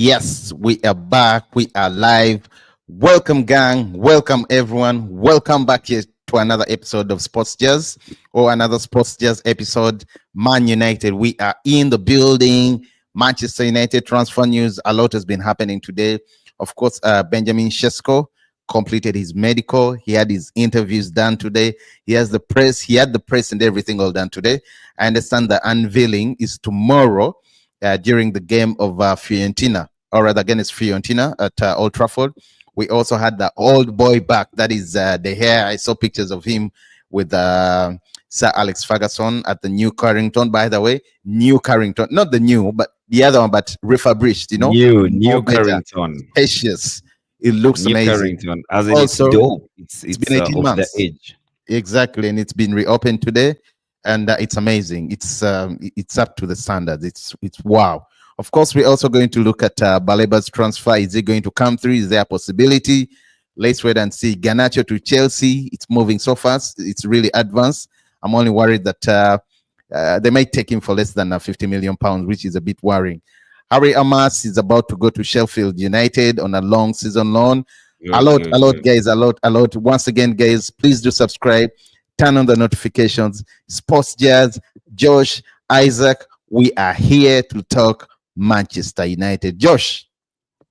Yes, we are back. We are live. Welcome, gang. Welcome, everyone. Welcome back here to another episode of Sports Jazz or another Sports Jazz episode. Man United, we are in the building. Manchester United transfer news. A lot has been happening today. Of course, Benjamin Sesko completed his medical. He had his interviews done today. He has the press. He had the press and everything all done today. I understand the unveiling is tomorrow during the game of Fiorentina, or rather against Fiorentina at Old Trafford. We also had the old boy back. That is the hair. I saw pictures of him with Sir Alex Ferguson at the New Carrington. By the way, New Carrington, not the new, but the other one, but refurbished. New Carrington. Spacious. It looks New amazing. Carrington, as in Also, it's dope. it's been 18 of months. the age. Exactly, and it's been reopened today, and it's amazing. It's up to the standards. It's wow. Of course, we're also going to look at Baleba's transfer. Is it going to come through? Is there a possibility? Let's wait and see. Garnacho to Chelsea. It's moving so fast. It's really advanced. I'm only worried that they might take him for less than 50 million pounds, which is a bit worrying. Harry Amas is about to go to Sheffield United on a long season loan. A lot, guys, a lot. Once again, guys, please do subscribe, turn on the notifications. Sports Jazz, Josh, Isaac, we are here to talk Manchester United. Josh.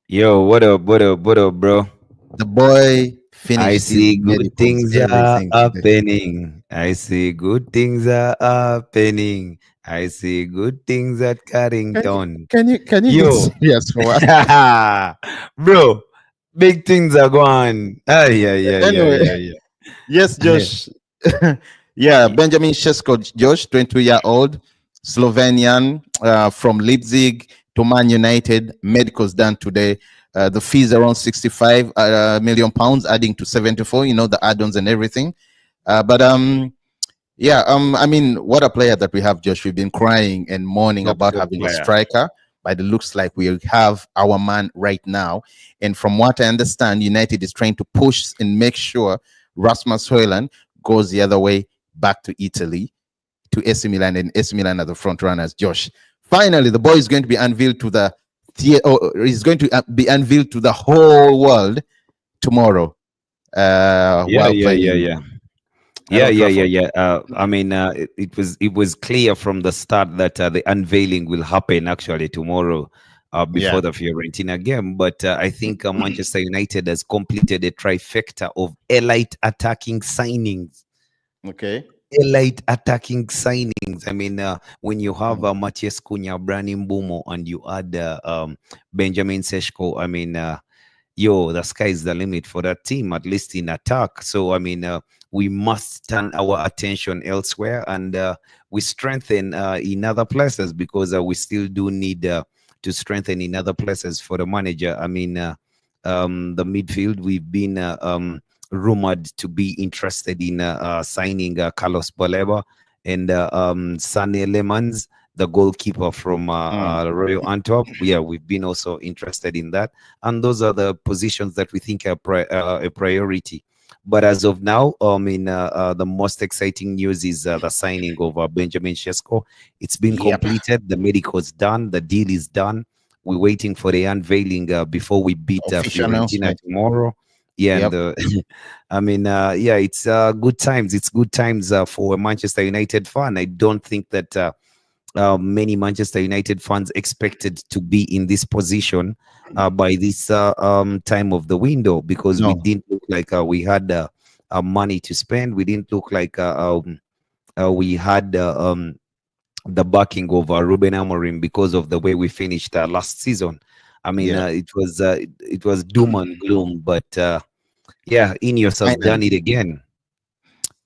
Yo, what up, bro? The boy finished. I see good things are happening. I see good things are happening. I see good things at Carrington. Can you yes for what? Bro, big things are going. Yeah. Yes, Josh. Yeah, Benjamin Sesko, Josh, 22-year-old Slovenian from Leipzig to Man United. Medicals done today. The fees around 65 million pounds, adding to 74. You know, the add-ons and everything. I mean, what a player that we have, Josh. We've been crying and mourning about having a striker, but it looks like we have our man right now. And from what I understand, United is trying to push and make sure Rasmus Højlund goes the other way back to Italy, to AC Milan, and AC Milan are the front runners. Josh, finally, the boy is going to be unveiled to the whole world tomorrow. I mean, it was clear from the start that the unveiling will happen actually tomorrow before the Fiorentina game. But I think Manchester United has completed a trifecta of elite attacking signings. Okay. Elite attacking signings. I mean, when you have Matheus Cunha, Brani Mbeumo, and you add Benjamin Sesko, I mean, the sky is the limit for that team, at least in attack. So, I mean, we must turn our attention elsewhere and we strengthen in other places because we still do need to strengthen in other places for the manager. I mean, the midfield, we've been rumored to be interested in signing Carlos Baleba and Sané Lemans, the goalkeeper from Royal Antwerp. Yeah, we've been also interested in that. And those are the positions that we think are a priority. But as of now, the most exciting news is the signing of Benjamin Sesko. It's been completed. The medical is done. The deal is done. We're waiting for the unveiling before we beat Fiorentina tomorrow. Yeah, and it's good times. It's good times for a Manchester United fan. I don't think that many Manchester United fans expected to be in this position by this time of the window because we didn't look like we had money to spend. We didn't look like we had the backing of Ruben Amorim because of the way we finished last season. I mean, it was doom and gloom, but Ineos has done it again.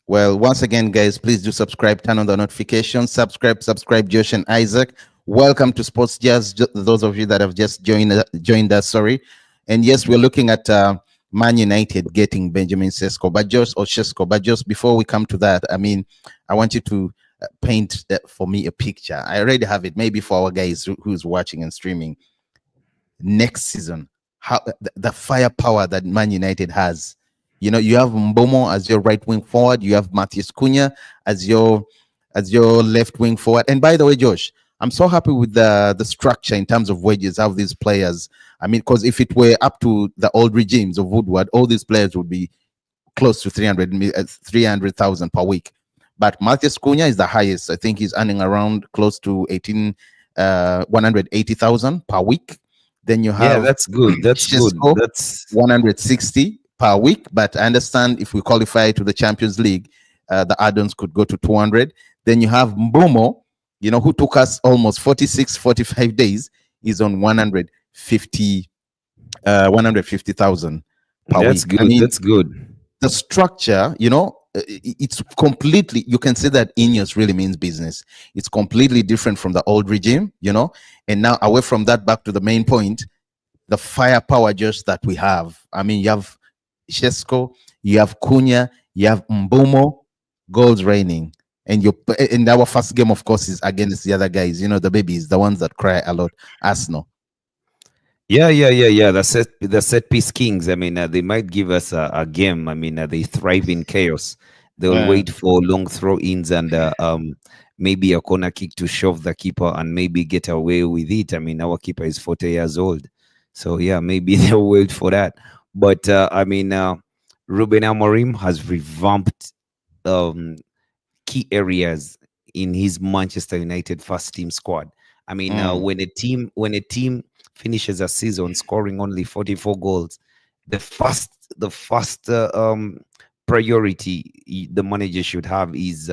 Well, once again, guys, please do subscribe, turn on the notifications, subscribe, Josh and Isaac. Welcome to Sports Jazz, those of you that have just joined us, sorry. And yes, we're looking at Man United getting Benjamin Sesko, but just before we come to that, I mean, I want you to paint for me a picture. I already have it, maybe for our guys who's watching and streaming. Next season, how the firepower that Man United has. You know, you have Mbeumo as your right wing forward. You have Matheus Cunha as your left wing forward. And by the way, Josh, I'm so happy with the structure in terms of wages, how these players. I mean, because if it were up to the old regimes of Woodward, all these players would be close to 300,000 per week. But Matthias Cunha is the highest. I think he's earning around close to 180,000 per week. Then you Yeah, have that's good. That's good. Shesko, That's 160 per week. But I understand if we qualify to the Champions League, the add-ons could go to 200. Then you have Mbumo, who took us almost 46, 45 days, is on 150,000 per that's week. good. That's good. The structure, it's completely, you can say that Ineos really means business. It's completely different from the old regime, and now away from that, back to the main point, the firepower just that we have. I mean, you have Shesko, you have Cunha, you have Mbumo, goals raining. And in our first game, of course, is against the other guys, the babies, the ones that cry a lot, Arsenal. Yeah. The set piece kings. I mean, they might give us a game. I mean, they thrive in chaos. They'll wait for long throw-ins and maybe a corner kick to shove the keeper and maybe get away with it. I mean, our keeper is 40 years old, so yeah, maybe they'll wait for that. But I mean, Ruben Amorim has revamped key areas in his Manchester United first team squad. I mean, when a team finishes a season scoring only 44 goals, the first priority the manager should have is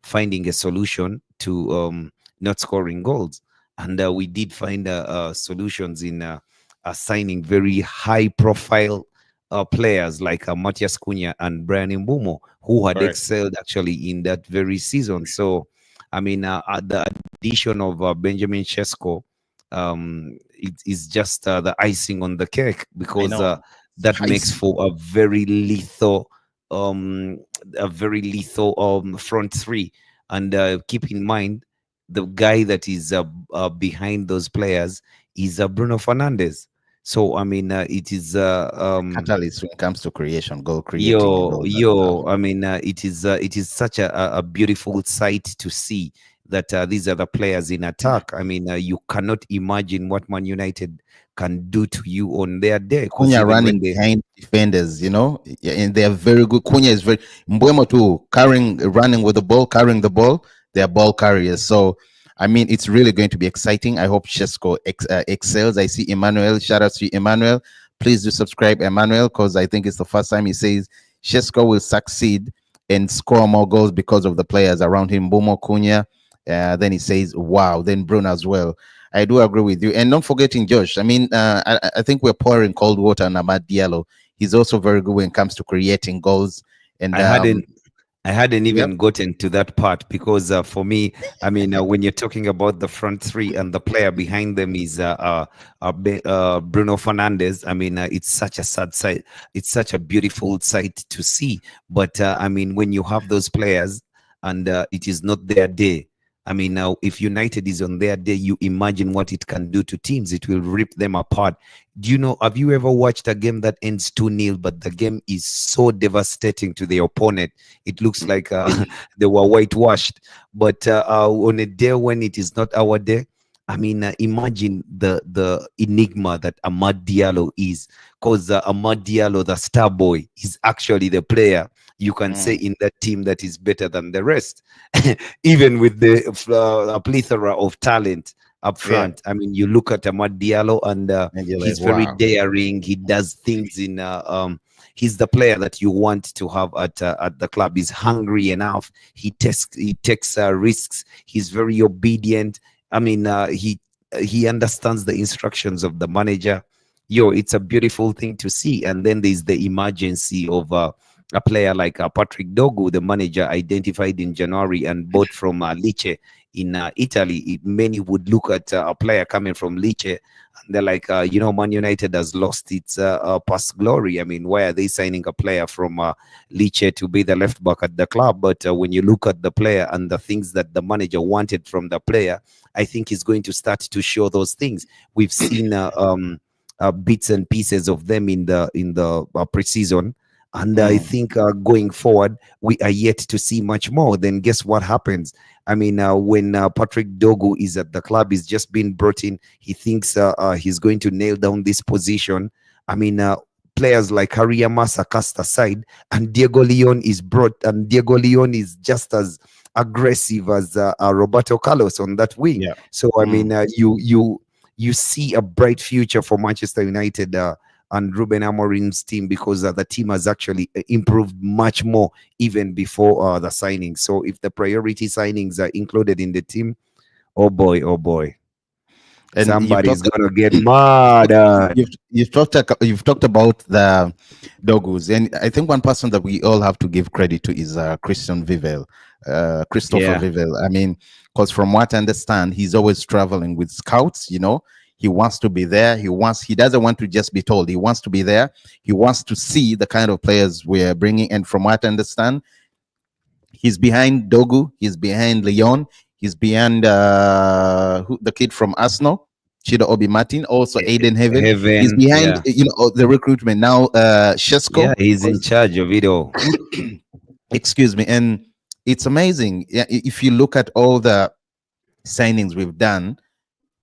finding a solution to not scoring goals. And we did find solutions in signing very high profile players like Matthias Cunha and Brian Mbumo, who had excelled actually in that very season. So, I mean, the addition of Benjamin Shesko it is just the icing on the cake, because that makes for a very lethal front three. And keep in mind, the guy that is behind those players is Bruno Fernandes. So I mean, it is catalyst when it comes to goal creating. I mean, it is such a beautiful sight to see that these are the players in attack. I mean, you cannot imagine what Man United can do to you on their day. Cunha running behind defenders, and they are very good. Cunha is very Mbuemo too, running with the ball, carrying the ball. They are ball carriers. So I mean, it's really going to be exciting. I hope Shesko excels. I see Emmanuel. Shout out to Emmanuel. Please do subscribe, Emmanuel, because I think it's the first time he says Shesko will succeed and score more goals because of the players around him. Mbumo, Cunha. Then he says, wow. Then Bruno as well. I do agree with you. And not forgetting Josh. I mean, I think we're pouring cold water on Amad Diallo. He's also very good when it comes to creating goals. And I hadn't even gotten to that part, because for me, I mean, when you're talking about the front three and the player behind them is Bruno Fernandes, I mean, it's such a sad sight. It's such a beautiful sight to see. But I mean, when you have those players and it is not their day, I mean, now if United is on their day, you imagine what it can do to teams. It will rip them apart. Have you ever watched a game that ends 2-0, but the game is so devastating to the opponent? It looks like they were whitewashed. But on a day when it is not our day, I mean, imagine the enigma that Amad Diallo is, because Amad Diallo, the star boy, is actually the player you can say in that team that is better than the rest, even with the plethora of talent up front. I mean, you look at Amad Diallo and he's very daring. He does things in he's the player that you want to have at the club. He's hungry enough. He takes risks. He's very obedient. I mean, he understands the instructions of the manager. It's a beautiful thing to see. And then there's the emergency of a player like Patrick Dogu, the manager identified in January and bought from Lecce in Italy. Many would look at a player coming from Lecce and they're like, Man United has lost its past glory. I mean, why are they signing a player from Lecce to be the left back at the club? But when you look at the player and the things that the manager wanted from the player, I think he's going to start to show those things. We've seen bits and pieces of them in the preseason. And I think going forward, we are yet to see much more. Then guess what happens? I mean, when Patrick Dogu is at the club, he's just been brought in. He thinks he's going to nail down this position. I mean, players like Hariyama cast aside, and Diego Leon is brought, and Diego Leon is just as aggressive as Roberto Carlos on that wing. Yeah. So I mean, you see a bright future for Manchester United and Ruben Amorim's team, because the team has actually improved much more even before the signings. So if the priority signings are included in the team, oh boy, And somebody's gonna get mad. You've talked about the Dogus, and I think one person that we all have to give credit to is Christian Vivel, Christopher Yeah. Vivel. I mean, because from what I understand, he's always traveling with scouts. You know, he wants to be there. He doesn't want to just be told. He wants to be there. He wants to see the kind of players we're bringing. And from what I understand, he's behind Dogu. He's behind Leon. He's behind the kid from Arsenal, Chido Obi Martin, also Aiden Heaven. He's behind, the recruitment now. Shesko. Yeah, he's in charge of it all. Excuse me. And it's amazing. Yeah, if you look at all the signings we've done,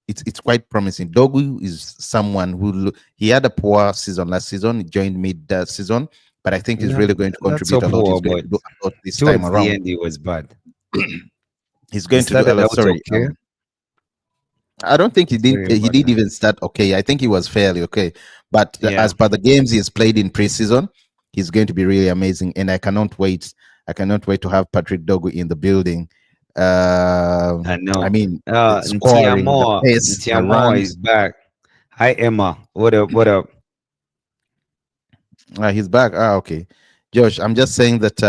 it's quite promising. Dogu is someone who he had a poor season last season. He joined mid season, but I think he's really going to contribute a lot. He's going to do a lot this time around. The end, he was bad. He's going to do a lot. Sorry, okay. I don't think he did. He did even start okay. I think he was fairly okay. But as per the games he has played in preseason, he's going to be really amazing. And I cannot wait. I cannot wait to have Patrick Dogu in the building. I know. I mean, Tiamo is back. Hi, Emma. What up? What up? He's back. Okay. Josh, I'm just saying that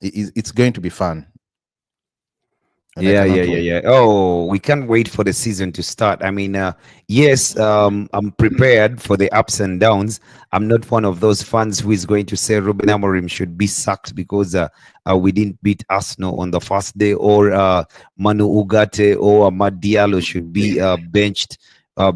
it's going to be fun. Yeah. Oh, we can't wait for the season to start. I mean, yes, I'm prepared for the ups and downs. I'm not one of those fans who is going to say Ruben Amorim should be sacked because we didn't beat Arsenal on the first day, or Manu Ugarte or Amad Diallo should be benched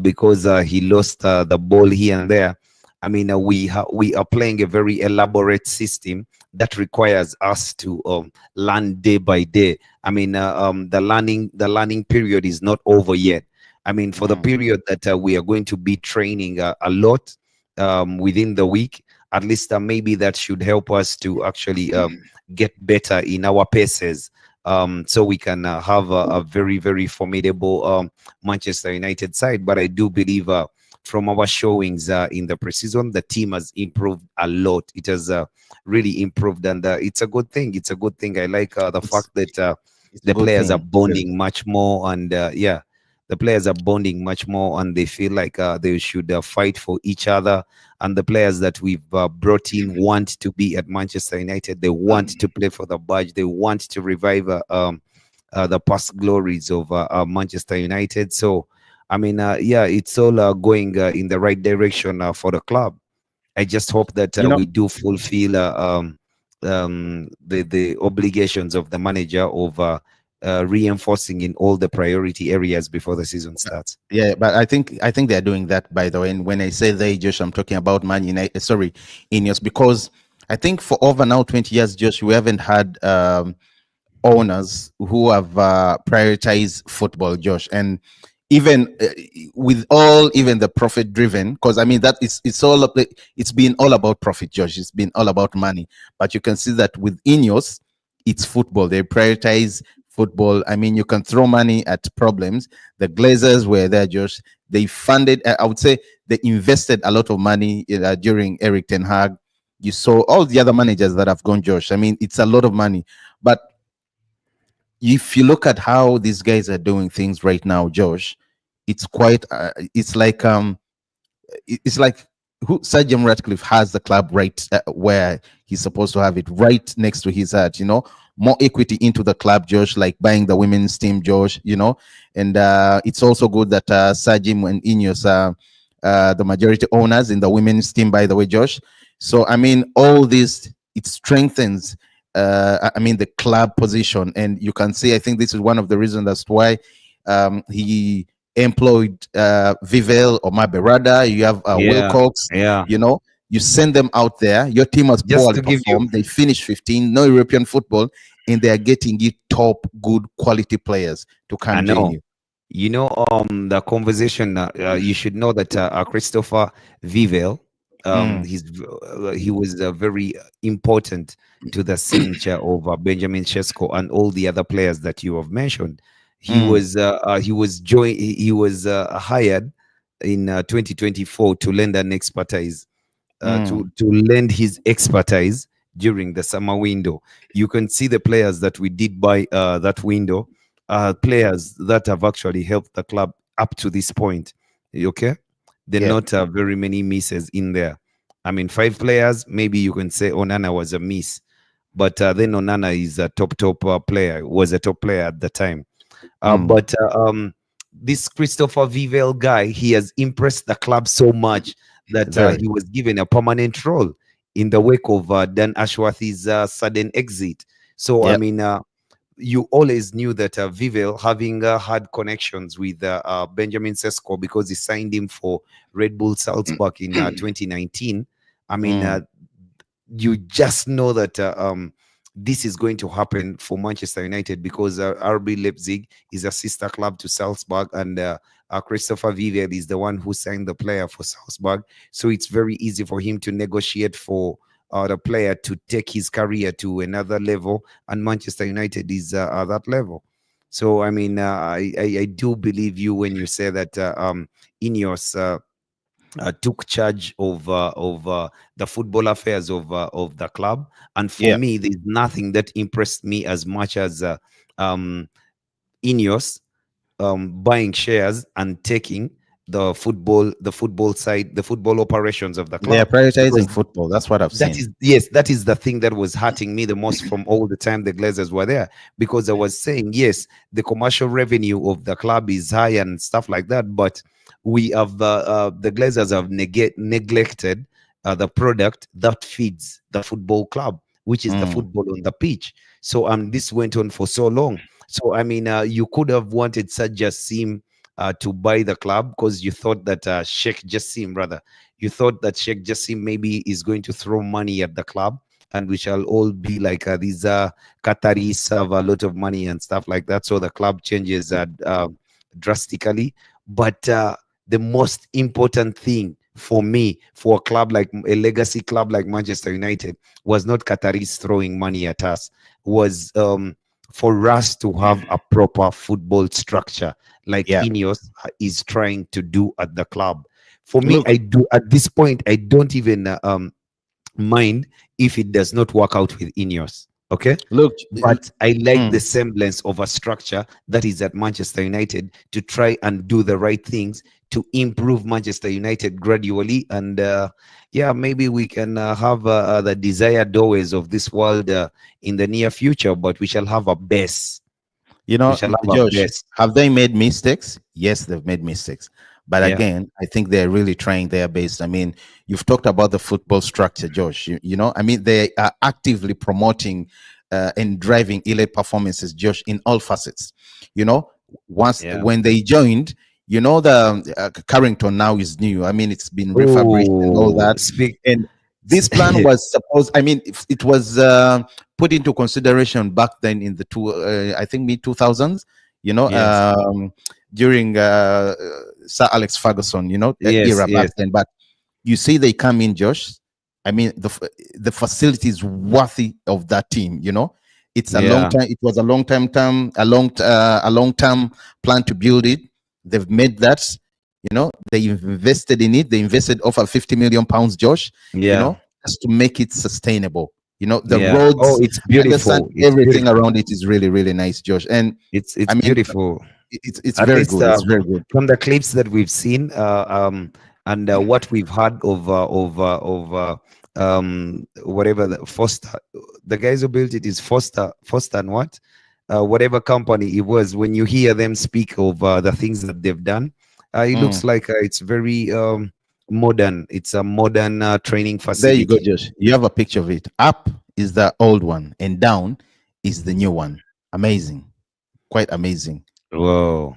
because he lost the ball here and there. I mean, we are playing a very elaborate system that requires us to learn day by day. I mean, the learning period is not over yet. I mean, for the period that we are going to be training a lot within the week, at least maybe that should help us to actually get better in our paces, so we can have a very, very formidable Manchester United side. But I do believe from our showings in the preseason, the team has improved a lot. It has really improved, and it's a good thing. It's a good thing. I like the fact that the players are bonding much more, and the players are bonding much more, and they feel like they should fight for each other. And the players that we've brought in want to be at Manchester United. They want to play for the badge. They want to revive the past glories of Manchester United. So, I mean, it's all going in the right direction for the club. I just hope that we do fulfill the obligations of the manager of reinforcing in all the priority areas before the season starts. Yeah, but I think they're doing that, by the way. And when I say they, Josh, I'm talking about Man United. Sorry, Ineos, because I think for over now 20 years, Josh, we haven't had owners who have prioritized football, Josh, and even with all even the profit driven, because I mean that it's been all about profit, Josh. It's been all about money. But you can see that with Ineos, it's football. They prioritize football. I mean, you can throw money at problems. The Glazers were there, Josh. They funded. I would say they invested a lot of money during Eric Ten Hag. You saw all the other managers that have gone, Josh. I mean, it's a lot of money. But if you look at how these guys are doing things right now, Josh, it's quite it's like Sir Jim Ratcliffe has the club right where he's supposed to have it, right next to his heart, more equity into the club, Josh, like buying the women's team, Josh, and it's also good that Sir Jim and Ineos are the majority owners in the women's team, by the way, Josh. So I mean, all this, it strengthens I mean the club position, and you can see, I think this is one of the reasons that's why he employed Vivel or Maberada. You have Wilcox, You send them out there. Your team has Just poorly to give you, performed. They finish 15. No European football, and they are getting you top, good quality players to I come join know. you. You know, the conversation. You should know that Christopher Vivel, Mm, he was very important to the signature of Benjamin Sesko and all the other players that you have mentioned. mm, He was hired in 2024 to lend an expertise mm. to lend his expertise during the summer window. You can see the players that we did buy that window, players that have actually helped the club up to this point. Okay, there are Yeah. not very many misses in there. I mean, 5 players. Maybe you can say Onana was a miss, but then Onana is a top player. Was a top player at the time. Mm. But this Christopher Vivel guy, he has impressed the club so much that Very. he was given a permanent role in the wake of Dan Ashworth's sudden exit. So, I Yep. mean, you always knew that Vivel, having had connections with Benjamin Sesko because he signed him for Red Bull Salzburg in 2019. I mean, Mm. you just know that this is going to happen for Manchester United because RB Leipzig is a sister club to Salzburg, and Christopher Vivel is the one who signed the player for Salzburg. So it's very easy for him to negotiate for the player to take his career to another level, and Manchester United is at that level. So I mean, I do believe you when you say that Ineos took charge of the football affairs of the club. And for Yeah. me, there's nothing that impressed me as much as um, Ineos buying shares and taking the football side, the football operations of the They are club. prioritizing Because football. That's what I've that seen. is, yes, that is the thing that was hurting me the most from all the time the Glazers were there, because I was saying, yes, the commercial revenue of the club is high and stuff like that, but we have the Glazers have neglected the product that feeds the football club, which is the Mm. football on the pitch. So this went on for so long. So I mean, you could have wanted Sir Jassim to buy the club because you thought that Sheikh Jassim, rather, you thought that Sheikh Jassim maybe is going to throw money at the club, and we shall all be like these Qataris have a lot of money and stuff like that. So the club changes drastically. But the most important thing for me, for a club like a legacy club like Manchester United, was not Qataris throwing money at us, was for us to have a proper football structure like Yeah. Ineos is trying to do at the club. For me, Look, I do at this point, I don't even mind if it does not work out with Ineos. Okay. look. But I like the Mm. semblance of a structure that is at Manchester United to try and do the right things to improve Manchester United gradually. And yeah, maybe we can have the desired doorways of this world in the near future, but we shall have a base. You We know, shall have a Josh, base. have they made mistakes? Yes, they've made mistakes. But Yeah. again, I think they're really trying their best. I mean, you've talked about the football structure, Josh. You know, I mean, they are actively promoting and driving elite performances, Josh, in all facets. You know, once Yeah. when they joined, you know, the Carrington now is new. I mean, it's been refurbished and all Oh, that. speak. And this plan was supposed, I mean, it was put into consideration back then in the I think mid 2000s, you know, Yes. during Sir Alex Ferguson, you know, Yes. era back Yes. then. But you see, they come in, Josh. I mean, the facility is worthy of that team. You know, it's a long Yeah. time. It was a long time, a long term plan to build it. They've made that. You know, they invested in it. They invested over 50 million pounds, Josh. You Yeah. know, just to make it sustainable. You know, the Yeah. Oh, roads, it's understand, beautiful. It's everything beautiful. around it is really, really nice, Josh. And It's I mean, beautiful. it's At very least good. It's very good. from the clips that we've seen and what we've heard of whatever the Foster, the guys who built it is Foster and what whatever company it was. When you hear them speak of the things that they've done, it looks Mm. like it's very modern. It's a modern training There you go, facility. Josh. You have a picture of it. Up is the old one, and down is the new one. Amazing, quite amazing. Whoa.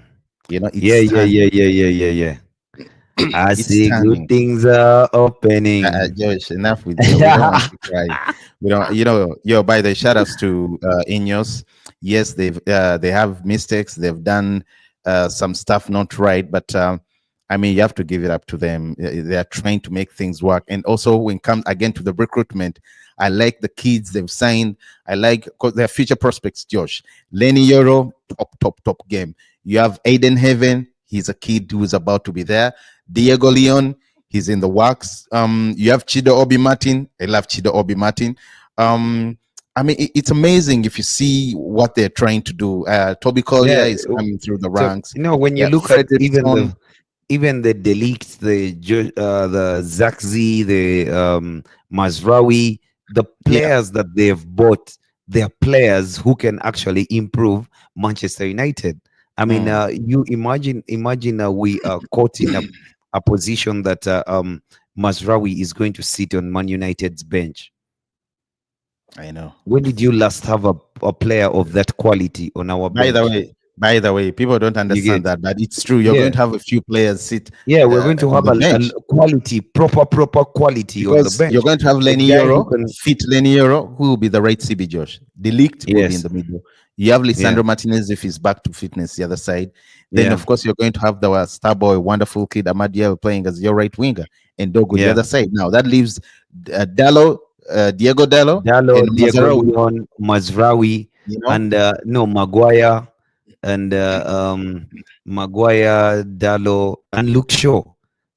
You know, it's Yeah, yeah, stunning. yeah, yeah, yeah, yeah, yeah. I It's see good stunning. things are opening. Josh, enough with you. We don't want to cry. We don't, by the shout outs to Ineos. Yes, they have mistakes. They've done some stuff not right, but I mean, you have to give it up to them. They are trying to make things work. And also, when it comes again to the recruitment, I like the kids they've signed. I like because they're future prospects, Josh. Lenny Euro, top game. You have Aiden Heaven. He's a kid who's about to be there. Diego Leon, he's in the works. You have Chido Obi Martin. I love Chido Obi Martin. I mean, it's amazing if you see what they're trying to do. Toby Collier Yeah. is coming through the So ranks. when you Yeah, look at Fredrickson. even the Delict, the Zakzi, the Mazraoui, the Yeah. players that they've bought, they're players who can actually improve Manchester United. I mean, you imagine we are caught in a position that Mazraoui is going to sit on Man United's bench. I know. When did you last have a player of that quality on our By bench? by the way, people don't You get, understand that, but it's true. You're yeah. going to have a few players sit Yeah, we're going to on have the a bench quality, proper quality on the because you're bench. going to have A Lenny guy who Euro, can, fit Lenny Euro, who will be the right CB Josh. Delict will be in yes, the middle. You have yeah, Lisandro Martinez if he's back to fitness the other side. Then, yeah, of course, you're going to have the star boy, wonderful kid Amadiel playing as your right winger and Dogo the yeah. other side. Now, that leaves Dallo, Diego Dallo, Dallo, and Diego Mazzarawi, Leon, Mazraoui, you know, and no Maguire, and Maguire, Dallo, and Luke Shaw.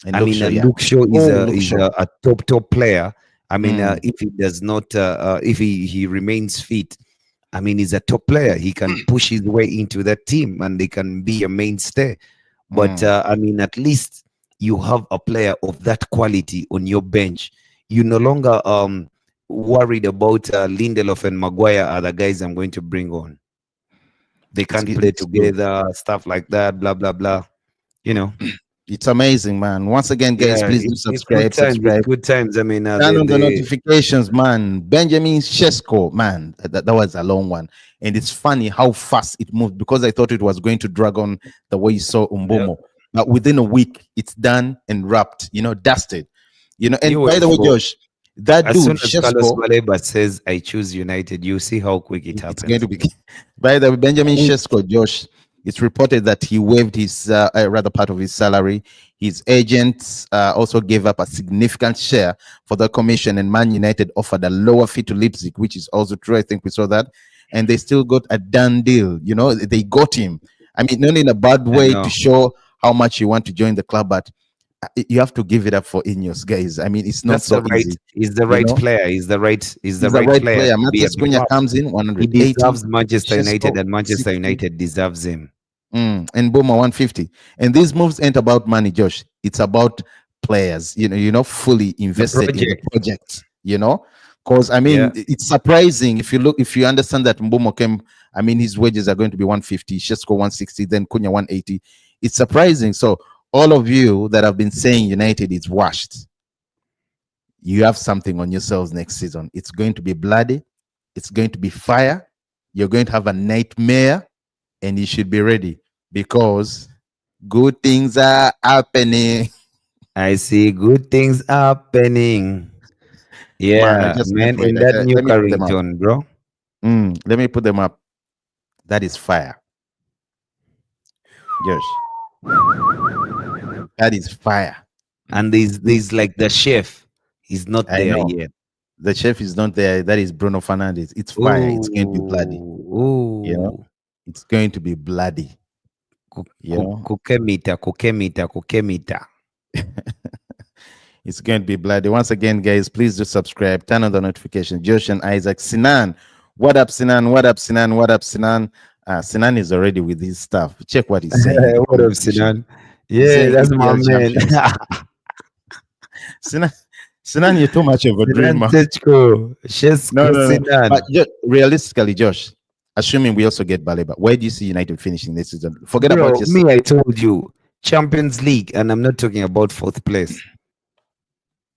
and I Luke mean, Shaw, yeah. Luke Shaw Oh, Luke Shaw. a top player. I mean, Mm. if he does not, if he remains fit, I mean, he's a top player. He can push his way into that team, and they can be a mainstay. But I mean, at least you have a player of that quality on your bench. You no longer worried about Lindelof and Maguire are the guys I'm going to bring on. They can't play It's good. together, stuff like that, blah blah blah. You know. It's amazing, man. Once again, guys, Yeah, please do it's good subscribe. times. It's Subscribe. good times. I mean, Turn on the notifications, man. Benjamin Shesko, man. That was a long one. And it's funny how fast it moved because I thought it was going to drag on the way you saw Umbomo. But within a week, it's done and wrapped, dusted. And by the way, Josh, that as dude, soon as Carlos Shesko, Baleba says, "I choose United," you see how quick it it's happens. going to be. By the way, Benjamin Quick. Shesko, Josh, it's reported that he waived his rather part of his salary. His agents also gave up a significant share for the commission, and Man United offered a lower fee to Leipzig, which is also true. I think we saw that, and they still got a done deal. They got him. I mean, not in a bad I way know. to show how much you want to join the club, but you have to give it up for Ineos, guys. I mean, it's not That's so the right. easy. He's the You right know, player. He's the right. He's the he's the right right player player. to be at Matheus the Cunha club. comes in He 180. deserves Manchester United, Shesko, and Manchester 60. United deserves him. And Boma 150. And these moves ain't about money, Josh. It's about players. You're not fully invested in the project. Because I mean, it's surprising if you understand that Mbomo came. I mean, his wages are going to be 150, Shesko 160, then Cunha 180. It's surprising. So all of you that have been saying United is washed, you have something on yourselves next season. It's going to be bloody. It's going to be fire. You're going to have a nightmare, and you should be ready because good things are happening. I see good things happening. Man, I Yeah, just can't man, wait. in that new Let me put them up. Carrington, bro. Let me put them up. That is fire. Josh. That is fire. And there's like the chef. He's not I there know. yet. The chef is not there. That is Bruno Fernandes. It's fire. It's going to be bloody. Ooh. It's going to be bloody. Kukemita. It's going to be bloody. Once again, guys, please do subscribe. Turn on the notification. Josh and Isaac. Sinan. What up, Sinan? What up, Sinan? What up, Sinan? Sinan is already with his stuff. Check what he's saying. What up, Sinan? Yeah, that's my man. Sinan, you're too much of a dreamer. No. But realistically, Josh, assuming we also get Baleba, where do you see United finishing this season? Forget about me. I told you, Champions League, and I'm not talking about fourth place.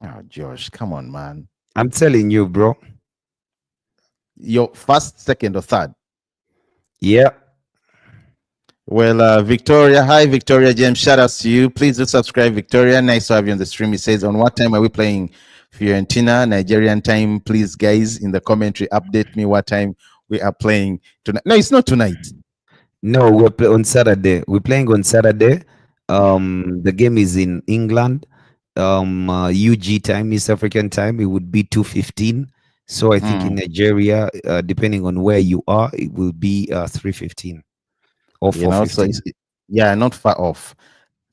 Oh, Josh, come on, man. I'm telling you, bro. Your first, second, or third? Yeah. Well, Victoria, hi, Victoria James. Shout outs to you. Please do subscribe, Victoria. Nice to have you on the stream. It says, on what time are we playing Fiorentina, Nigerian time? Please, guys, in the commentary, update me what time we are playing tonight. No, it's not tonight. No, on Saturday. We're playing on Saturday. The game is in England. UG time, East African time. It would be 2:15. So I think in Nigeria, depending on where you are, it will be 3:15 or 4:15. So yeah, not far off.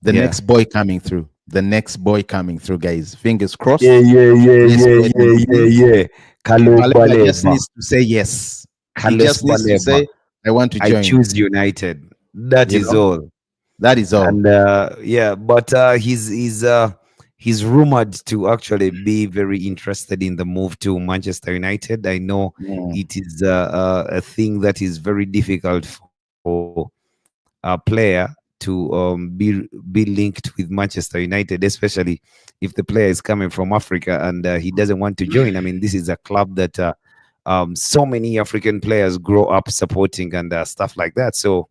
The next boy coming through. The next boy coming through, guys. Fingers crossed. Yeah. Baleba just needs to say yes. He just needs to say, I want to join. I choose United. That is all. That is all. And but he's rumored to actually be very interested in the move to Manchester United. I know it is a thing that is very difficult for a player to be linked with Manchester United, especially if the player is coming from Africa and he doesn't want to join. I mean, this is a club that so many African players grow up supporting and stuff like that. So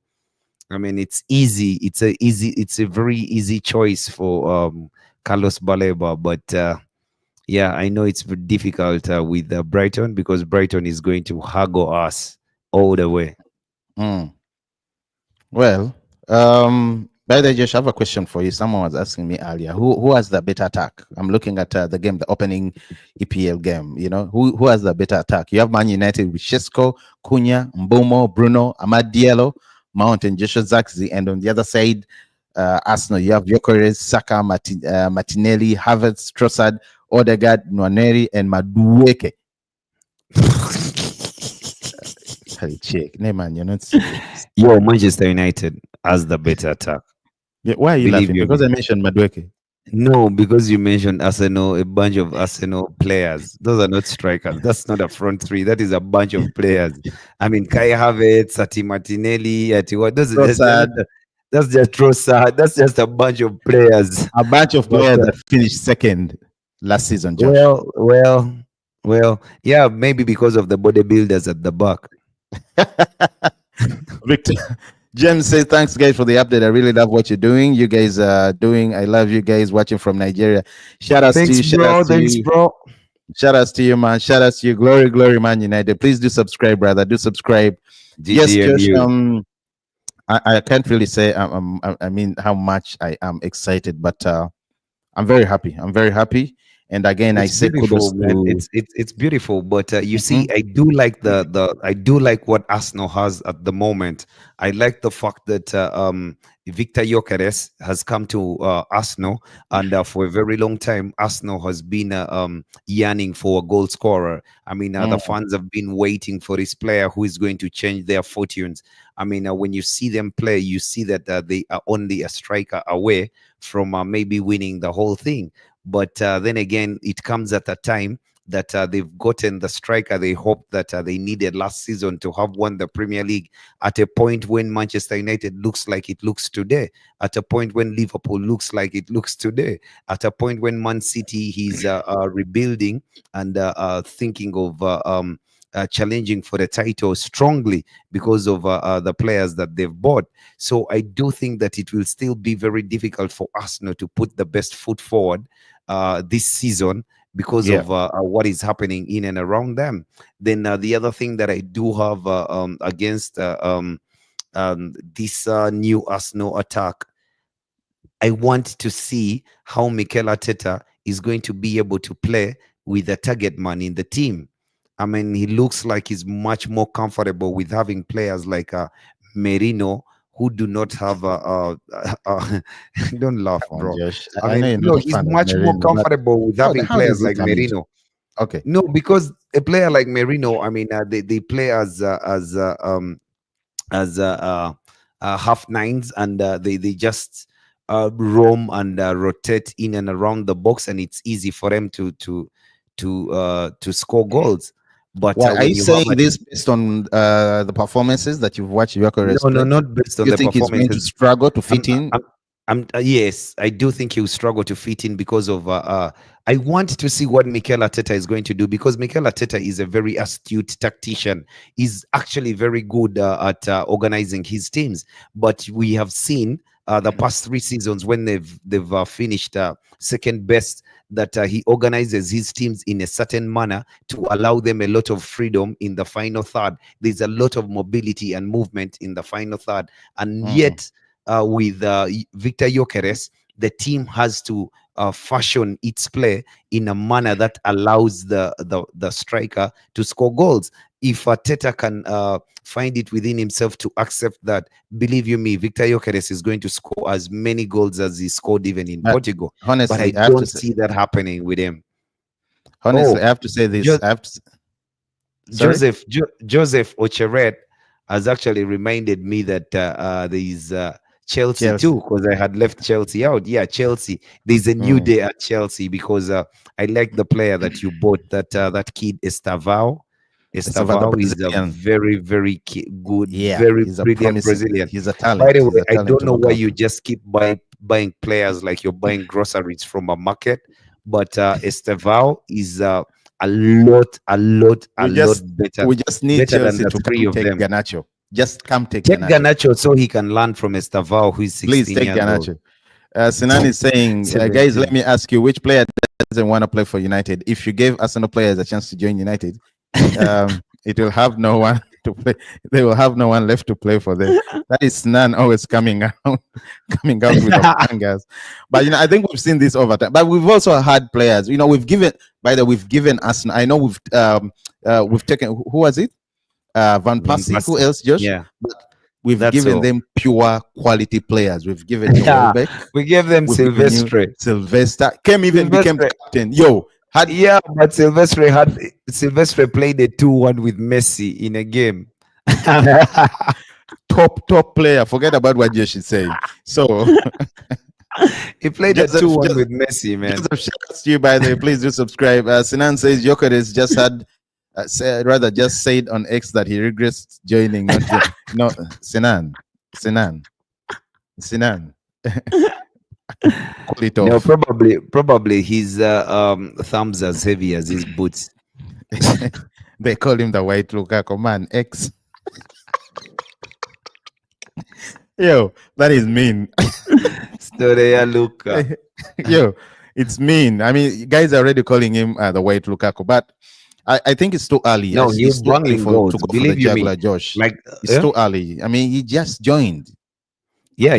I mean, it's easy. It's a very easy choice for Carlos Baleba. But yeah, I know it's difficult with Brighton, because Brighton is going to haggle us all the way. Well, by the way, Josh, I have a question for you. Someone was asking me earlier, who has the better attack? I'm looking at the game, the opening EPL game. You know, who has the better attack? You have Man United with Shesko, Cunha, Mbomo, Bruno, Amad Diallo, Mount, and Joshua Zirkzee, and on the other side, Arsenal, you have Gyökeres, Saka, Martinelli, Havertz, Trossard, Odegaard, Nwaneri, and Madueke. Check. No, man, you're not serious. Yo, Manchester United has the better attack. Yeah, why are you laughing? Because I mentioned Madueke. No, because you mentioned Arsenal, a bunch of Arsenal players. Those are not strikers. That's not a front three. That is a bunch of players. I mean, Kai Havertz, Ati Martinelli, Ati what? That's just Trossard. That's just a bunch of players. A bunch of players that finished second last season, Josh. Well, yeah, maybe because of the bodybuilders at the back. Victor James says, thanks guys for the update. I really love what you're doing. You guys are doing. I love you guys watching from Nigeria. Shout out to you. Thanks, bro. Shout out to you, man. Shout out to you. Glory, Man United. Please do subscribe, brother. Do subscribe. Yes, Josh. I can't really say I mean how much I am excited, but I'm very happy. And again, I say kudos to... it's beautiful, but you see, I do like I do like what Arsenal has at the moment. I like the fact that Victor Gyökeres has come to Arsenal, and for a very long time, Arsenal has been yearning for a goal scorer. I mean, the fans have been waiting for this player who is going to change their fortunes. I mean, when you see them play, you see that they are only a striker away from maybe winning the whole thing. But then again, it comes at a time that they've gotten the striker they hoped that they needed last season to have won the Premier League, at a point when Manchester United looks like it looks today, at a point when Liverpool looks like it looks today, at a point when Man City is rebuilding and thinking of challenging for the title strongly because of the players that they've bought. So I do think that it will still be very difficult for Arsenal to put the best foot forward this season because of what is happening in and around them. Then the other thing that I do have against this new Arsenal attack, I want to see how Mikel Arteta is going to be able to play with a target man in the team. I mean, he looks like he's much more comfortable with having players like Merino, who do not have don't laugh, bro. I mean, no, he's much more comfortable with having players like Merino. Okay. No, because a player like Merino, I mean, they play as half nines, and they just roam and rotate in and around the box, and it's easy for them to score goals. But are you saying this based on the performances that you've watched? No, not based on the performances. He's going to struggle to fit in. Yes, I do think he will struggle to fit in because of. I want to see what Mikel Arteta is going to do, because Mikel Arteta is a very astute tactician. He's actually very good at organizing his teams. But we have seen the past 3 seasons, when they've finished second best, that he organizes his teams in a certain manner to allow them a lot of freedom in the final third. There's a lot of mobility and movement in the final third, and yet with Victor Gyökeres, the team has to fashion its play in a manner that allows the striker to score goals. If Arteta can find it within himself to accept that, believe you me, Victor Gyökeres is going to score as many goals as he scored even in Portugal. Honestly, But I don't see that happening with him. Honestly, I have to say this. I have to, Joseph Ocheret has actually reminded me that there is Chelsea too, because I had left Chelsea out. Yeah, Chelsea. There's a new day at Chelsea, because I like the player that you bought, that kid Estavao. Estavao is a very, very good, very brilliant Brazilian. He's a talent. By the way, I don't know why you just keep buying players like you're buying groceries from a market, but Estavao is a lot better. We just need Chelsea to take Garnacho. Just come take Garnacho so he can learn from Estavao, who is 16 Please take Garnacho. Sinan is saying, guys, let me ask you, which player doesn't want to play for United? If you gave Arsenal players a chance to join United, it will have no one to play. They will have no one left to play for them. That is Sinan always coming out with the bangers. But I think we've seen this over time. But we've also had players. We've given Arsenal. I know we've taken, who was it? Van Persie. Who else, Josh? Yeah. But we've given them pure quality players. We've given them we gave them Silvestre. Sylvester became captain. But Silvestre played a 2-1 with Messi in a game. top player. Forget about what Josh is saying. So he played a 2-1 with Messi, man. Shouts to you, by the way. Please do subscribe. Sinan says Gyökeres just had just said on X that he regrets joining. No, Sinan. Call it off. No, probably his thumbs as heavy as his boots. They call him the white Lukaku, man. X. Yo, that is mean. Storia Luka. Yo, it's mean. I mean, guys are already calling him the white Lukaku, but I think it's too early. No, he's bungling goals. To go for the juggler, Josh. It's too early. I mean, he just joined. Yeah.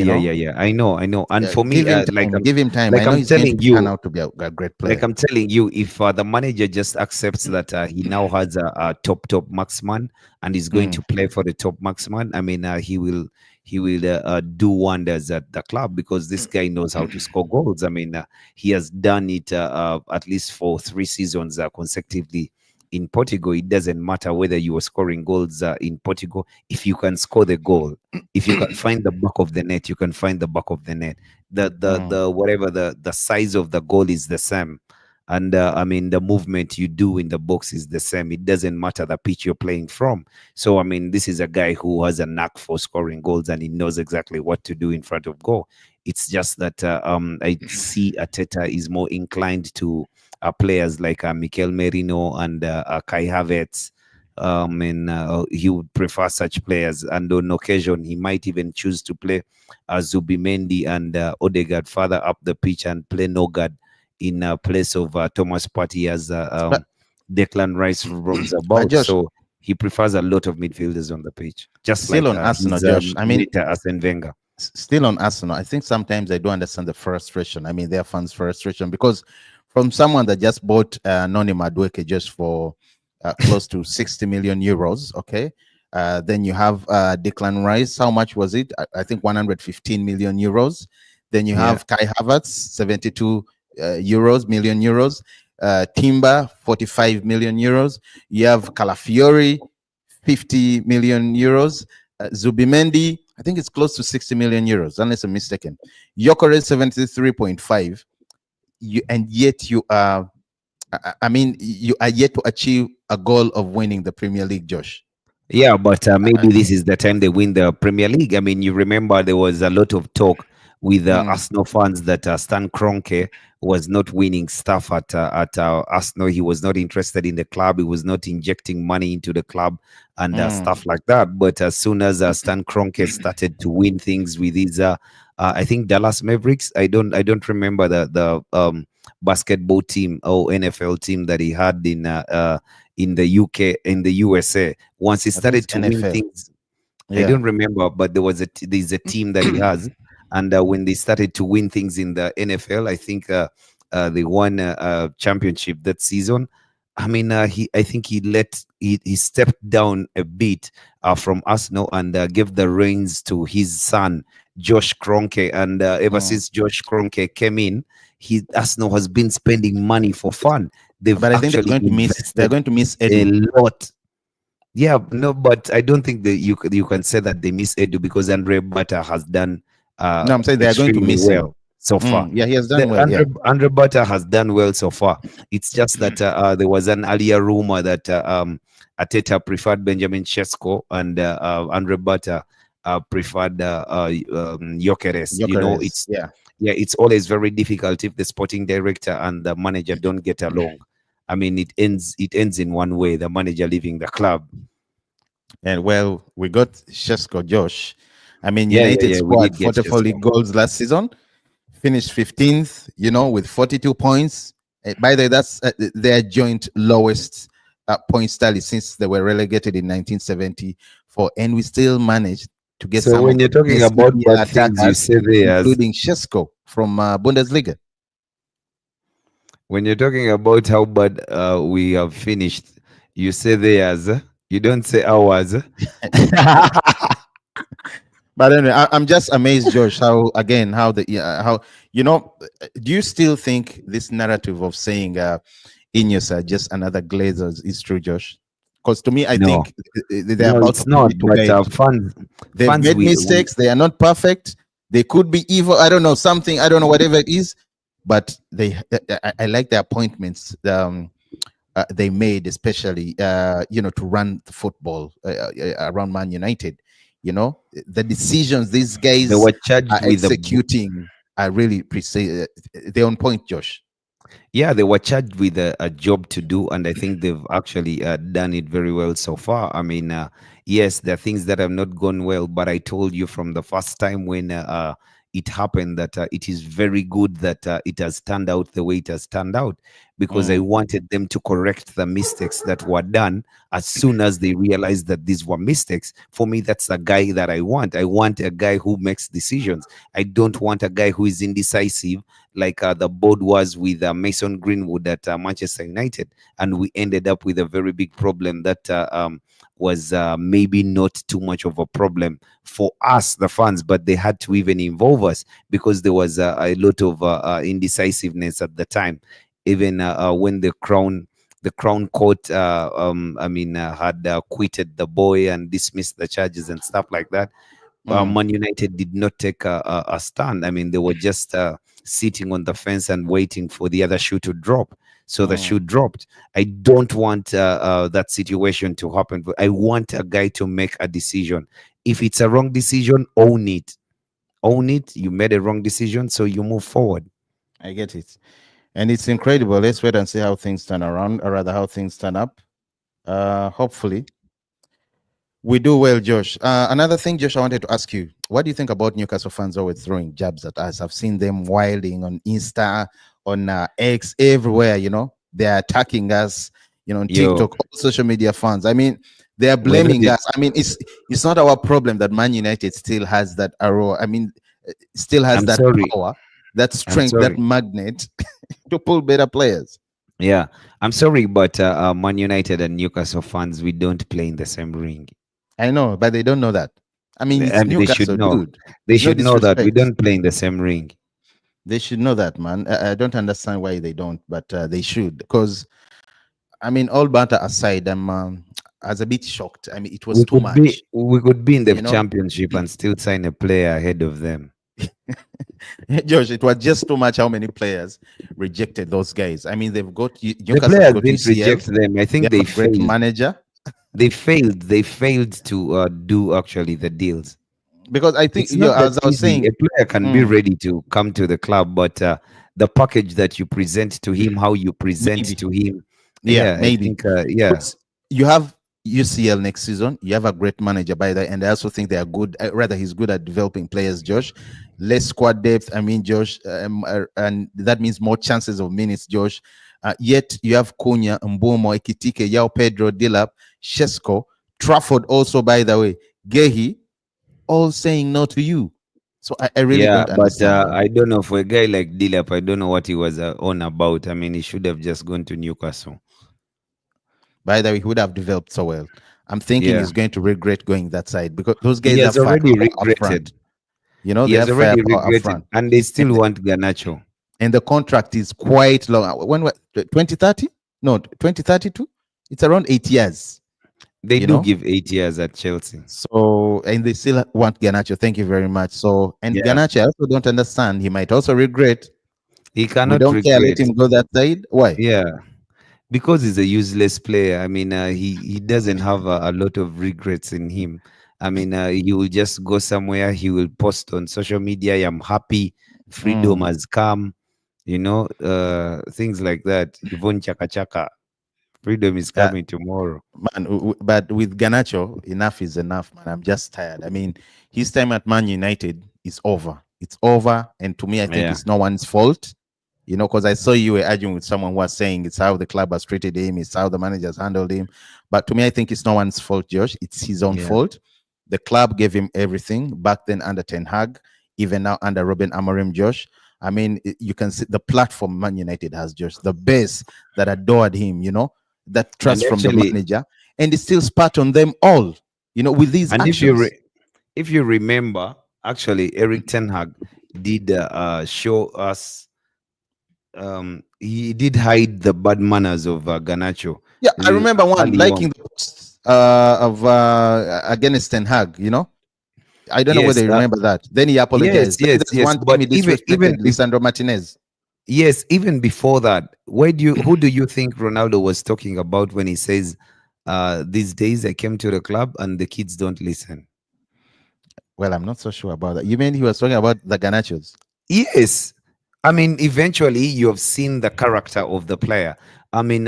I know. And for me, give him time. Like I'm telling you, turn out to be a great player. Like I'm telling you, if the manager just accepts that he now has a top marksman and is going to play for the top marksman, I mean, he will do wonders at the club, because this guy knows how to score goals. I mean, he has done it at least for 3 seasons consecutively. In Portugal, it doesn't matter whether you are scoring goals in Portugal. If you can score the goal, if you can find the back of the net, you can find the back of the net. The whatever the size of the goal is the same, and I mean the movement you do in the box is the same. It doesn't matter the pitch you're playing from. So I mean, this is a guy who has a knack for scoring goals, and he knows exactly what to do in front of goal. It's just that I see Arteta is more inclined to players like Mikel Merino and Kai Havertz, and he would prefer such players. And on occasion, he might even choose to play Zubimendi and Odegaard further up the pitch and play Nogard in place of Thomas Partey as Declan Rice roams about. So he prefers a lot of midfielders on the pitch. Just still like on Arsenal, Josh. I mean, Arsene Wenger. Still on Arsenal. I think sometimes I don't understand the frustration. I mean, their fans' frustration, because from someone that just bought Noni Madueke just for close to 60 million euros, okay? Then you have Declan Rice. How much was it? I think 115 million euros. Then you have Kai Havertz, 72 million euros. Timber, 45 million euros. You have Calafiori, 50 million euros. Zubimendi, I think it's close to 60 million euros, unless I'm mistaken. Gyökeres, 73.5. And yet you are, I mean, you are yet to achieve a goal of winning the Premier League, Josh. Yeah, but maybe this is the time they win the Premier League. I mean, you remember there was a lot of talk with Mm, Arsenal fans that Stan Kroenke was not winning stuff at Arsenal. He was not interested in the club. He was not injecting money into the club and mm. stuff like that. But as soon as Stan Kroenke started to win things with his, I think Dallas Mavericks. I don't remember the basketball team or NFL team that he had in the UK, in the USA. Once he I think it's started to win NFL. things, I Yeah. don't remember, but there's a team that he has, and when they started to win things in the NFL, I think they won a championship that season. I mean, I think he stepped down a bit from Arsenal and gave the reins to his son Josh Kroenke, and ever Mm. since Josh Kroenke came in, he Arsenal has been spending money for fun. They've But I think actually they're invested going to miss a Edu. lot. Yeah, no, but I don't think that you can say that they miss Edu because Andre Butter has done No, I'm saying they are going to extremely miss him. well so far. Yeah, he has The done well. Yeah. Andre Butter has done well so far. It's just that there was an earlier rumor that Ateta preferred Benjamin Sesko and Andre Butter preferred Gyökeres. You know, Jokeres. Yeah. it's always very difficult if the sporting director and the manager don't get along. I mean, it ends in one way: the manager leaving the club. And well, we got Shesko Josh. I mean, United Yeah. We scored did get 44 Sesko. league goals last season, finished 15th, with 42 points. By the way, that's their joint lowest points tally since they were relegated in 1974. And we still managed to get So some of when you're the talking best about EPL bad things, you attackers, say they as including Shesko from Bundesliga. when you're talking about how bad we have finished, you say theirs. You don't say ours. But anyway, I'm just amazed, Josh, how do you still think this narrative of saying Ineos are just another Glazers is true, Josh? Because to me, I No, think they're no, about to it's put not. it to But bed. They've fans, made mistakes. They are not perfect. They could be evil. I don't know something. I don't know whatever it is. But I like the appointments they made, especially to run the football around Man United. The decisions these they guys were are charged with the executing are really precise. They're on point, Josh. Yeah, they were charged with a job to do, and I think they've actually done it very well so far. I mean, yes, there are things that have not gone well, but I told you from the first time when it happened that it is very good that it has turned out the way it has turned out, because I Mm, wanted them to correct the mistakes that were done as soon as they realized that these were mistakes. For me, that's a guy that I want. I want a guy who makes decisions. I don't want a guy who is indecisive like the board was with Mason Greenwood at Manchester United, and we ended up with a very big problem that was maybe not too much of a problem for us, the fans, but they had to even involve us because there was a lot of indecisiveness at the time. Even when the Crown Court, had acquitted the boy and dismissed the charges and stuff like that. mm, Man United did not take a stand. I mean, they were just sitting on the fence and waiting for the other shoe to drop. So the mm. shoe dropped. I don't want that situation to happen. But I want a guy to make a decision. If it's a wrong decision, own it. Own it. You made a wrong decision, so you move forward. I get it. And it's incredible. Let's wait and see how things turn around, or rather, how things turn up. Hopefully, we do well, Josh. Another thing, Josh, I wanted to ask you: what do you think about Newcastle fans always throwing jabs at us? I've seen them wilding on Insta, on X, everywhere. They're attacking us. On Yo, TikTok, all social media fans. I mean, they are whether blaming they, us. I mean, it's not our problem that Man United still has that arrow. I mean, still has I'm that sorry. power, that I'm strength, that sorry. magnet to pull better players. Yeah, I'm sorry, but Man United and Newcastle fans, we don't play in the same ring. I know, but they don't know that. I mean, I it's mean, they should Newcastle, know. dude. They No should know that we disrespect. don't play in the same ring. They should know that, man. I don't understand why they don't, but they should. Because, I mean, all banter aside, I was a bit shocked. I mean, it was We too could be much, we could be in the you know? championship and still sign a player ahead of them. Josh, it was just too much how many players rejected those guys. I mean, The Newcastle have players got didn't UCL, reject them. I they think have they a great failed. manager. They failed. They failed to do actually the deals. because I think, It's not that as I was easy. saying, A player can be mm, ready to come to the club, but the package that you present to him, how you present maybe, to him, yeah, yeah, I maybe. think, yeah, Because you have UCL next season. You have a great manager by that, and I also think they are good. Rather, he's good at developing players. Josh, less squad depth. I mean, Josh, and that means more chances of minutes. Josh, yet you have Cunha, Mbomo, Ekitike, Yao Pedro, Dilap, Shesko, Trafford. Also, by the way, Gehi, all saying no to you. So I really yeah. don't But understand, man. I don't know, for a guy like Dilap, I don't know what he was on about. I mean, he should have just gone to Newcastle. By the way, he would have developed so well. I'm thinking Yeah, he's going to regret going that side because those he guys have has already firepower up front. regretted. You know, He they has have already firepower up regretted, front. and they still And want Garnacho. and the contract is quite long. When 2030? No, 2032? It's around 8 years, They you do know? give 8 years at Chelsea. So, and they still want Ganacho. Thank you very much. So, and Yeah, Ganacho, I also don't understand. He might also regret. he We cannot don't care. Let regret. him go that side. Why? Yeah, because he's a useless player. I mean, he doesn't have a lot of regrets in him. I mean, he will just go somewhere. He will post on social media, "I'm happy. Freedom Mm. has come." Things like that. Yvonne Chaka Chaka. Freedom is Uh, coming tomorrow. Man, but with Ganacho, enough is enough, man. I'm just tired. I mean, his time at Man United is over. It's over, and to me, I think Yeah, it's no one's fault. You know, because I saw you were arguing with someone who was saying it's how the club has treated him, it's how the managers handled him. But to me, I think it's no one's fault, Josh. It's his own yeah. fault. The club gave him everything back then under Ten Hag, even now under Robin Amorim, Josh. I mean, you can see the platform Man United has, Josh, the base that adored him, you know, that And trust from the actually, manager, and it still spat on them all, you know, with these and actions. if you remember, actually, Eric Ten Hag did show us. He did hide the bad manners of Garnacho Yeah, I remember one early on. liking the post of against Ten Hag, you know. I don't know whether Yes, you remember that. Then he yes, apologized. Then yes, there's yes. one time But he disrespected Lisandro Martinez. even before that, who do you think Ronaldo was talking about when he says, "These days I came to the club and the kids don't listen"? Well, I'm not so sure about that. You mean he was talking about the Ganachos? Yes, I mean, eventually you have seen the character of the player. I mean,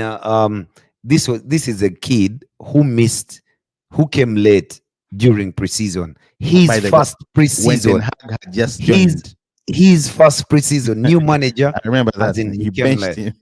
this is a kid who came late during preseason. His By the way, first when Ten preseason, Hag had just his joined, his first preseason, new manager, I remember as that in he he came benched late. him.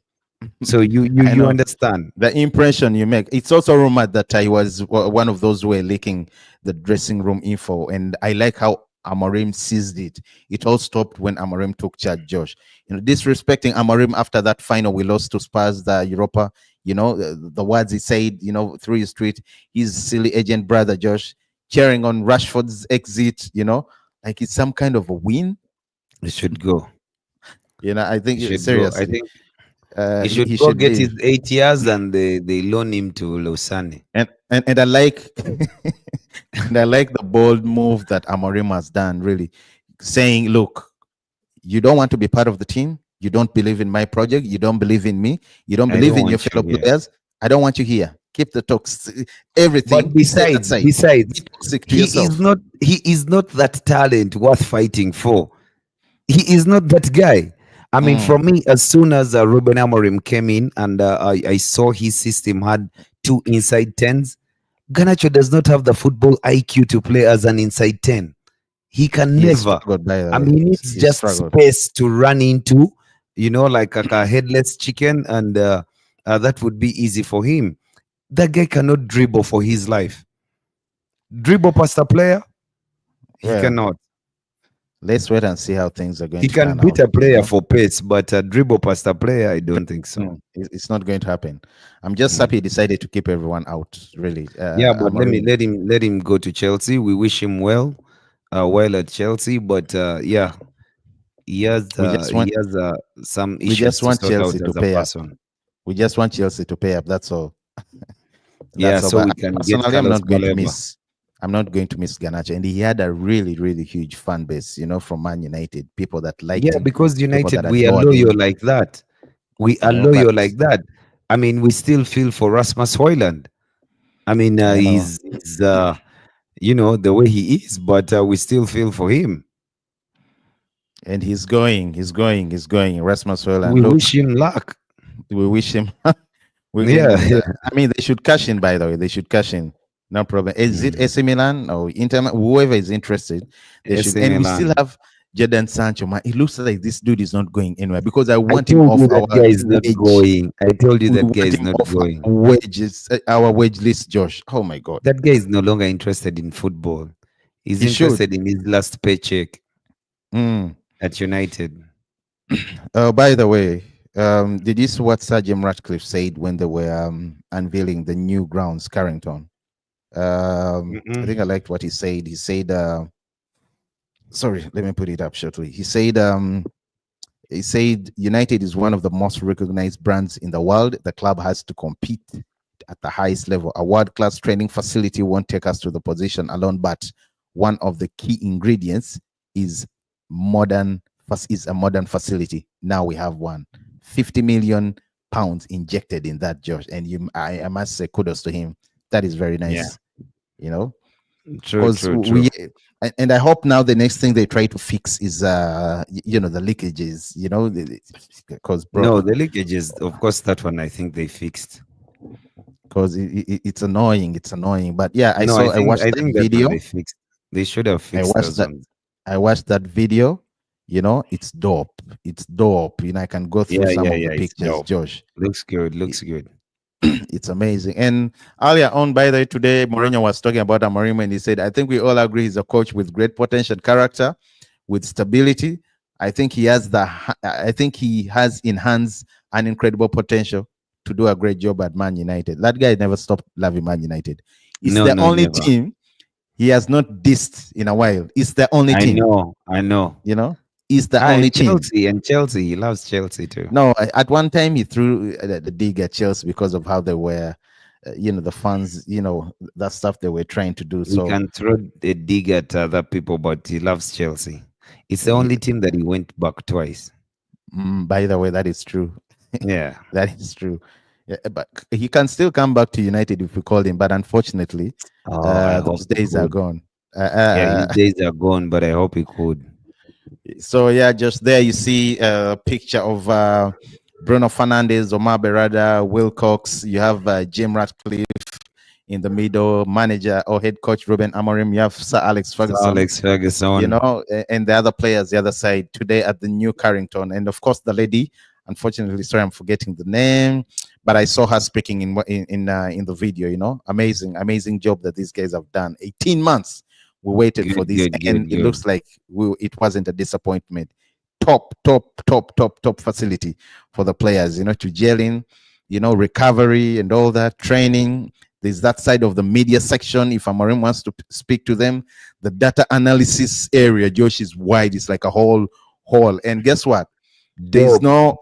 So I you know understand? the impression you make. It's also rumored that I was one of those who were leaking the dressing room info, and I like how Amorim seized it. It all stopped when Amorim took charge, Josh. You know, disrespecting Amorim after that final we lost to Spurs, the Europa. You know, the words he said, you know, through his tweet, his silly agent brother, Josh, cheering on Rashford's exit, you know, like it's some kind of a win. He should go. You know, I He think should go. I seriously, think he should he go should get his leave. 8 years and they loan him to Lausanne. And I like and I like the bold move that Amorim has done, really saying, look, you don't want to be part of the team, you don't believe in my project, you don't believe in me, you don't I believe don't in your want you fellow here. players. I don't want you here. Keep the talks, But everything set aside. Be toxic to yourself. he is not that talent worth fighting for. He is not that guy. I mean, for Mm. me, as soon as Ruben Amorim came in and I saw his system had two inside tens, Garnacho does not have the football IQ to play as an inside 10. He can He never. struggled, by the I way. mean, he needs He just struggled. space to run into, like a headless chicken, and that would be easy for him. That guy cannot dribble for his life. Dribble past a player, he Well, cannot. let's wait and see how things are going He to can pan beat out. a You player know? for pace, but dribble past a player, I don't think so. It's not going to happen. I'm just happy he decided to keep everyone out, really. Yeah, but Amorim. let him go to Chelsea. We wish him well at Chelsea. But yeah, We just want he has some we issues just to want sort out Chelsea to as a pay up. person. We just want Chelsea to pay up. That's all. Yeah, That's all. so But we can get personally, Carlos Baleba. I'm not going to miss Ganacho. And he had a really, really huge fan base, you know, from Man United. People that liked Yeah, him, because people that United, we are adored loyal him. like that. We are You know, but loyal like that. I mean, we still feel for Rasmus Hoyland. I mean, I know. you know, the way he is, but we still feel for him. And he's going. Rasmus Højlund. We Look, wish him luck. we wish him. Yeah, yeah. I mean, they should cash in. By the way, they should cash in. No problem. Is it Mm. AC Milan or Inter? Whoever is interested, they should. AC And we still Milan. have Jadon Sancho. Man, it looks like this dude is not going anywhere because I I want him told you off that our guy is not wage. going. I told you We that guy want is him not off going. our wages, our wage list, Josh. Oh my God, That guy is no longer interested in football. He's he should. interested in his last paycheck Mm. at United. By the way, did you see what Sir Jim Ratcliffe said when they were unveiling the new grounds, Carrington? I think I Mm-mm. liked what he said. He said, sorry, let me put it up shortly. He said United is one of the most recognized brands in the world. The club has to compete at the highest level. A world-class training facility won't take us to the position alone, but one of the key ingredients is modern is a modern facility. Now we have one. 50 million pounds injected in that, Josh. And I must say kudos to him. That is very Yeah, nice, you know, true, because true, true. and I hope now the next thing they try to fix is the leakages, because No, bro, the leakages, of course, that one I think they fixed. because it's annoying, but yeah, No, I watched I that think that one video. they fixed. They should have I fixed watched those that ones. I watched that video. It's dope. It's dope. I can go through Yeah, some yeah, of the yeah. It's pictures, dope. Josh. Looks good. Looks good. It's amazing. And earlier on, by the way, today Mourinho was talking about Amorim, and he said, "I think we all agree he's a coach with great potential, character, with stability. I think he has I think he has in hands an incredible potential to do a great job at Man United. That guy never stopped loving Man United. It's No, the no, only never. team he has not dissed in a while. It's the only I team, know. I know. you know. It's the Ah, only and team. Chelsea, and Chelsea. He loves Chelsea too. No, at one time he threw the dig at Chelsea because of how they were, the fans, that stuff they were trying to do. He So, can throw a dig at other people, but he loves Chelsea. It's the he- only team that he went back twice. by the way, that is true. Yeah. That is true. Yeah, but he can still come back to United if we call him. But unfortunately, Oh, I hope those he days are could. gone. Yeah, his days are gone, but I hope he could. So yeah, just there you see a picture of Bruno Fernandes, Omar Berrada, Wilcox. You have Jim Ratcliffe in the middle, manager or head coach Ruben Amorim. You have Sir Alex Sir Ferguson, Alex Ferguson. and the other players the other side today at the new Carrington. And of course, the lady, unfortunately, sorry, I'm forgetting the name, but I saw her speaking in the video. Amazing job that these guys have done. 18 months we waited for Good, this, good, and good, it good. looks like it wasn't a disappointment. Top facility for the players, to gel in, recovery and all that training. There's that side of the media section. If Amorim wants to speak to them, the data analysis area, Josh, is wide. It's like a whole hall. And guess what? There's Dope. no,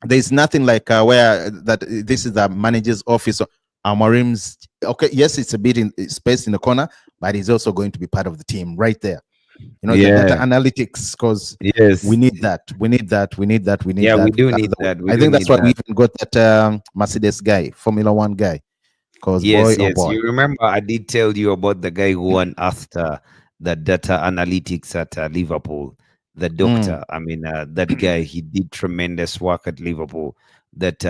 there's nothing like where that this is the manager's office. Amorim's okay. Yes, it's a bit in space in the corner, but he's also going to be part of the team right there. The data Yeah. analytics, because we Yes. need that. We need that. We need that. We need Yeah, we that. do need that. We I do think that's need what we that. even got that Mercedes guy, Formula One guy. Because boy, Yes, oh yes. boy. You remember I did tell you about the guy who unearthed the data analytics at Liverpool, the Mm, doctor. I mean, that guy, he did tremendous work at Liverpool. That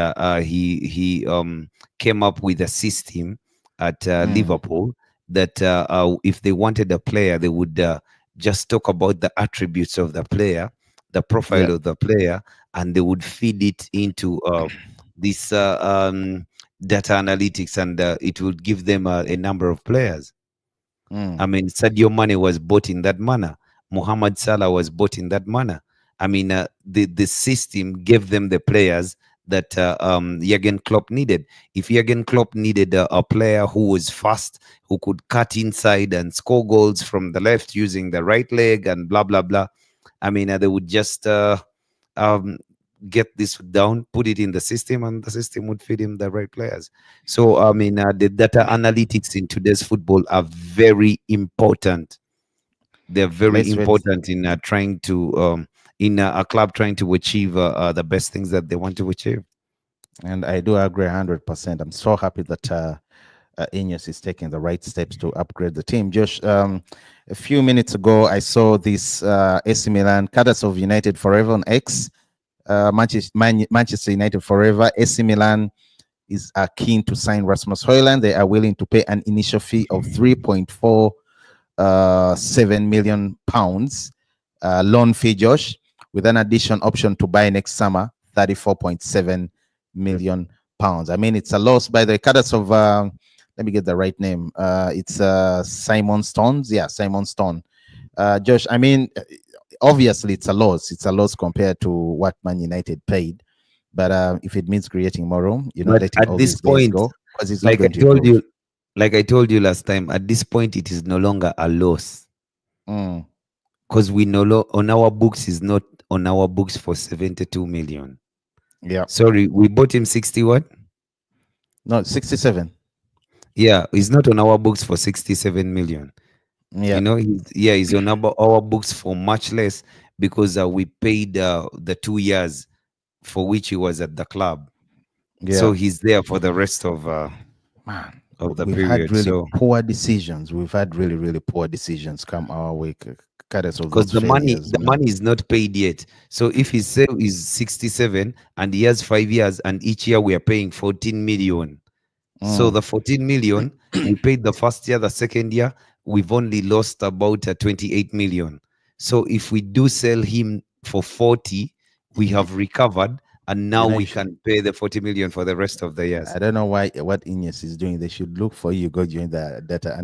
he came up with a system at mm, Liverpool that if they wanted a player, they would just talk about the attributes of the player, the yeah. profile of the player, and they would feed it into this data analytics, and it would give them a number of players. Mm, I mean, Sadio Mane was bought in that manner. Mohamed Salah was bought in that manner. I mean, the system gave them the players that Jurgen Klopp needed. If Jurgen Klopp needed a player who was fast, who could cut inside and score goals from the left using the right leg and blah, blah, blah, I mean, they would just um, get this down, put it in the system, and the system would feed him the right players. So, I mean, the data analytics in today's football are very important. They're very let's wait. important in trying to, in a club trying to achieve the best things that they want to achieve. And I do agree 100%. I'm so happy that Ineos is taking the right steps to upgrade the team. Josh, a few minutes ago, I saw this AC Milan, Cadets of United Forever on X, Manchester United Forever. AC Milan is keen to sign Rasmus Højlund. They are willing to pay an initial fee of 3.47 million pounds loan fee, Josh, with an addition option to buy next summer, 34.7 million pounds. I mean, it's a loss by the Cadets of let me get the right name. It's Simon Stones. Yeah, Simon Stone. Josh, I mean, obviously it's a loss. It's a loss compared to what Man United paid. But if it means creating more room, but letting at all this these players point, go, because it's not like I going to told improve. you, like I told you last time, at this point it is no longer a loss because we on our books is not on our books for 72 million. Yeah. Sorry, we bought him 60 what? No, 67. Yeah, he's not on our books for 67 million. Yeah. You know, he's on our books for much less because we paid the 2 years for which he was at the club. Yeah. So he's there for the rest of Man, the we've had period. really So poor decisions. We've had really, really poor decisions come our way. Cadets of because those failures, the money is not paid yet. So if his sale is 67 and he has 5 years and each year we are paying 14 million. So the 14 million we paid the first year, the second year we've only lost about 28 million. So if we do sell him for 40, we have recovered, and now we can pay the 40 million for the rest of the years. I don't know what Ineos is doing. They should look for you. Go join the data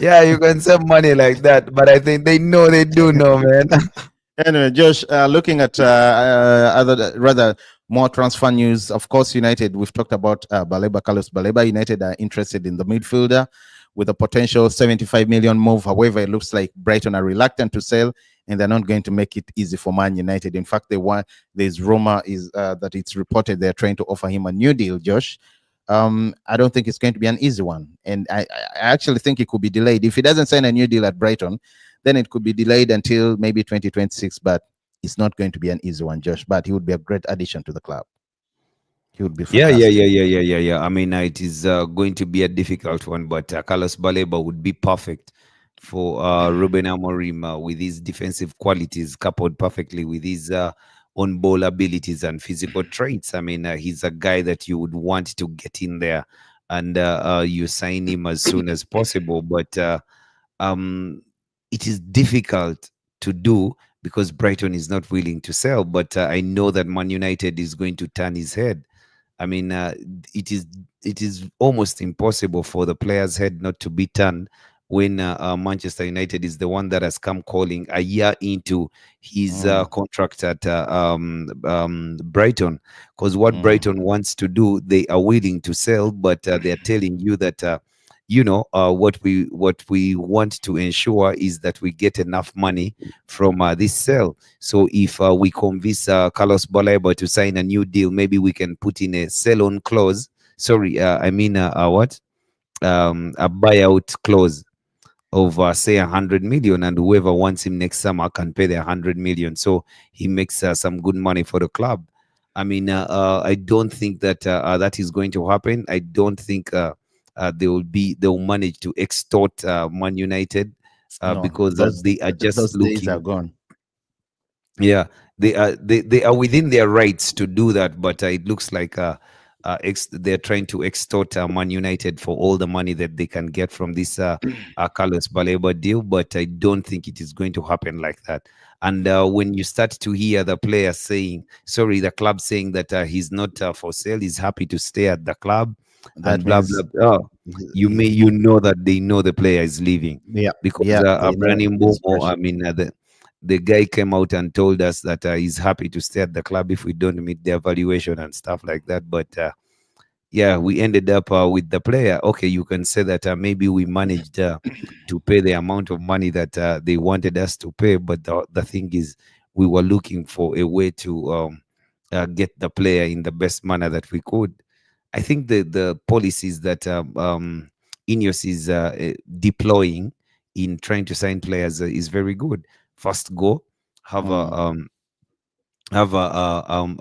Yeah, you can save money like that, but I think they do know, man. Anyway, Josh, looking at other rather more transfer news. Of course, United. We've talked about Baleba, Carlos Baleba. United are interested in the midfielder with a potential 75 million move. However, it looks like Brighton are reluctant to sell, and they're not going to make it easy for Man United. In fact, there's rumor is that it's reported they're trying to offer him a new deal, Josh. I don't think it's going to be an easy one, and I actually think it could be delayed. If he doesn't sign a new deal at Brighton, then it could be delayed until maybe 2026. But it's not going to be an easy one, Josh. But he would be a great addition to the club. He would be fantastic. Yeah. I mean, it is going to be a difficult one, but Carlos Baleba would be perfect for Ruben Amorim with his defensive qualities, coupled perfectly with his on-ball abilities and physical traits. I mean, he's a guy that you would want to get in there, and you sign him as soon as possible. But it is difficult to do because Brighton is not willing to sell. But I know that Man United is going to turn his head. I mean, it is almost impossible for the player's head not to be turned when Manchester United is the one that has come calling a year into his contract at Brighton. Because what Brighton wants to do, they are willing to sell, but they are telling you that what we want to ensure is that we get enough money from this sale. So if we convince Carlos Baleba to sign a new deal, maybe we can put in a sell-on clause. Sorry, I mean a buyout clause of say 100 million, and whoever wants him next summer can pay the 100 million. So he makes some good money for the club. I mean, I don't think that that is going to happen. I don't think they'll manage to extort Man United because they are just those looking. days are gone. Yeah, they are within their rights to do that, but it looks like they're trying to extort Man United for all the money that they can get from this Carlos Baleba deal. But I don't think it is going to happen like that. And when you start to hear the player saying, the club saying that he's not for sale, he's happy to stay at the club, and blah blah blah. You know that they know the player is leaving. Yeah, because Brandon Mbeumo, I mean, the guy came out and told us that he's happy to stay at the club if we don't meet their valuation and stuff like that. But yeah, we ended up with the player. Okay, you can say that maybe we managed to pay the amount of money that they wanted us to pay, but the thing is, we were looking for a way to get the player in the best manner that we could. I think the policies that Ineos is deploying in trying to sign players is very good. First, go have a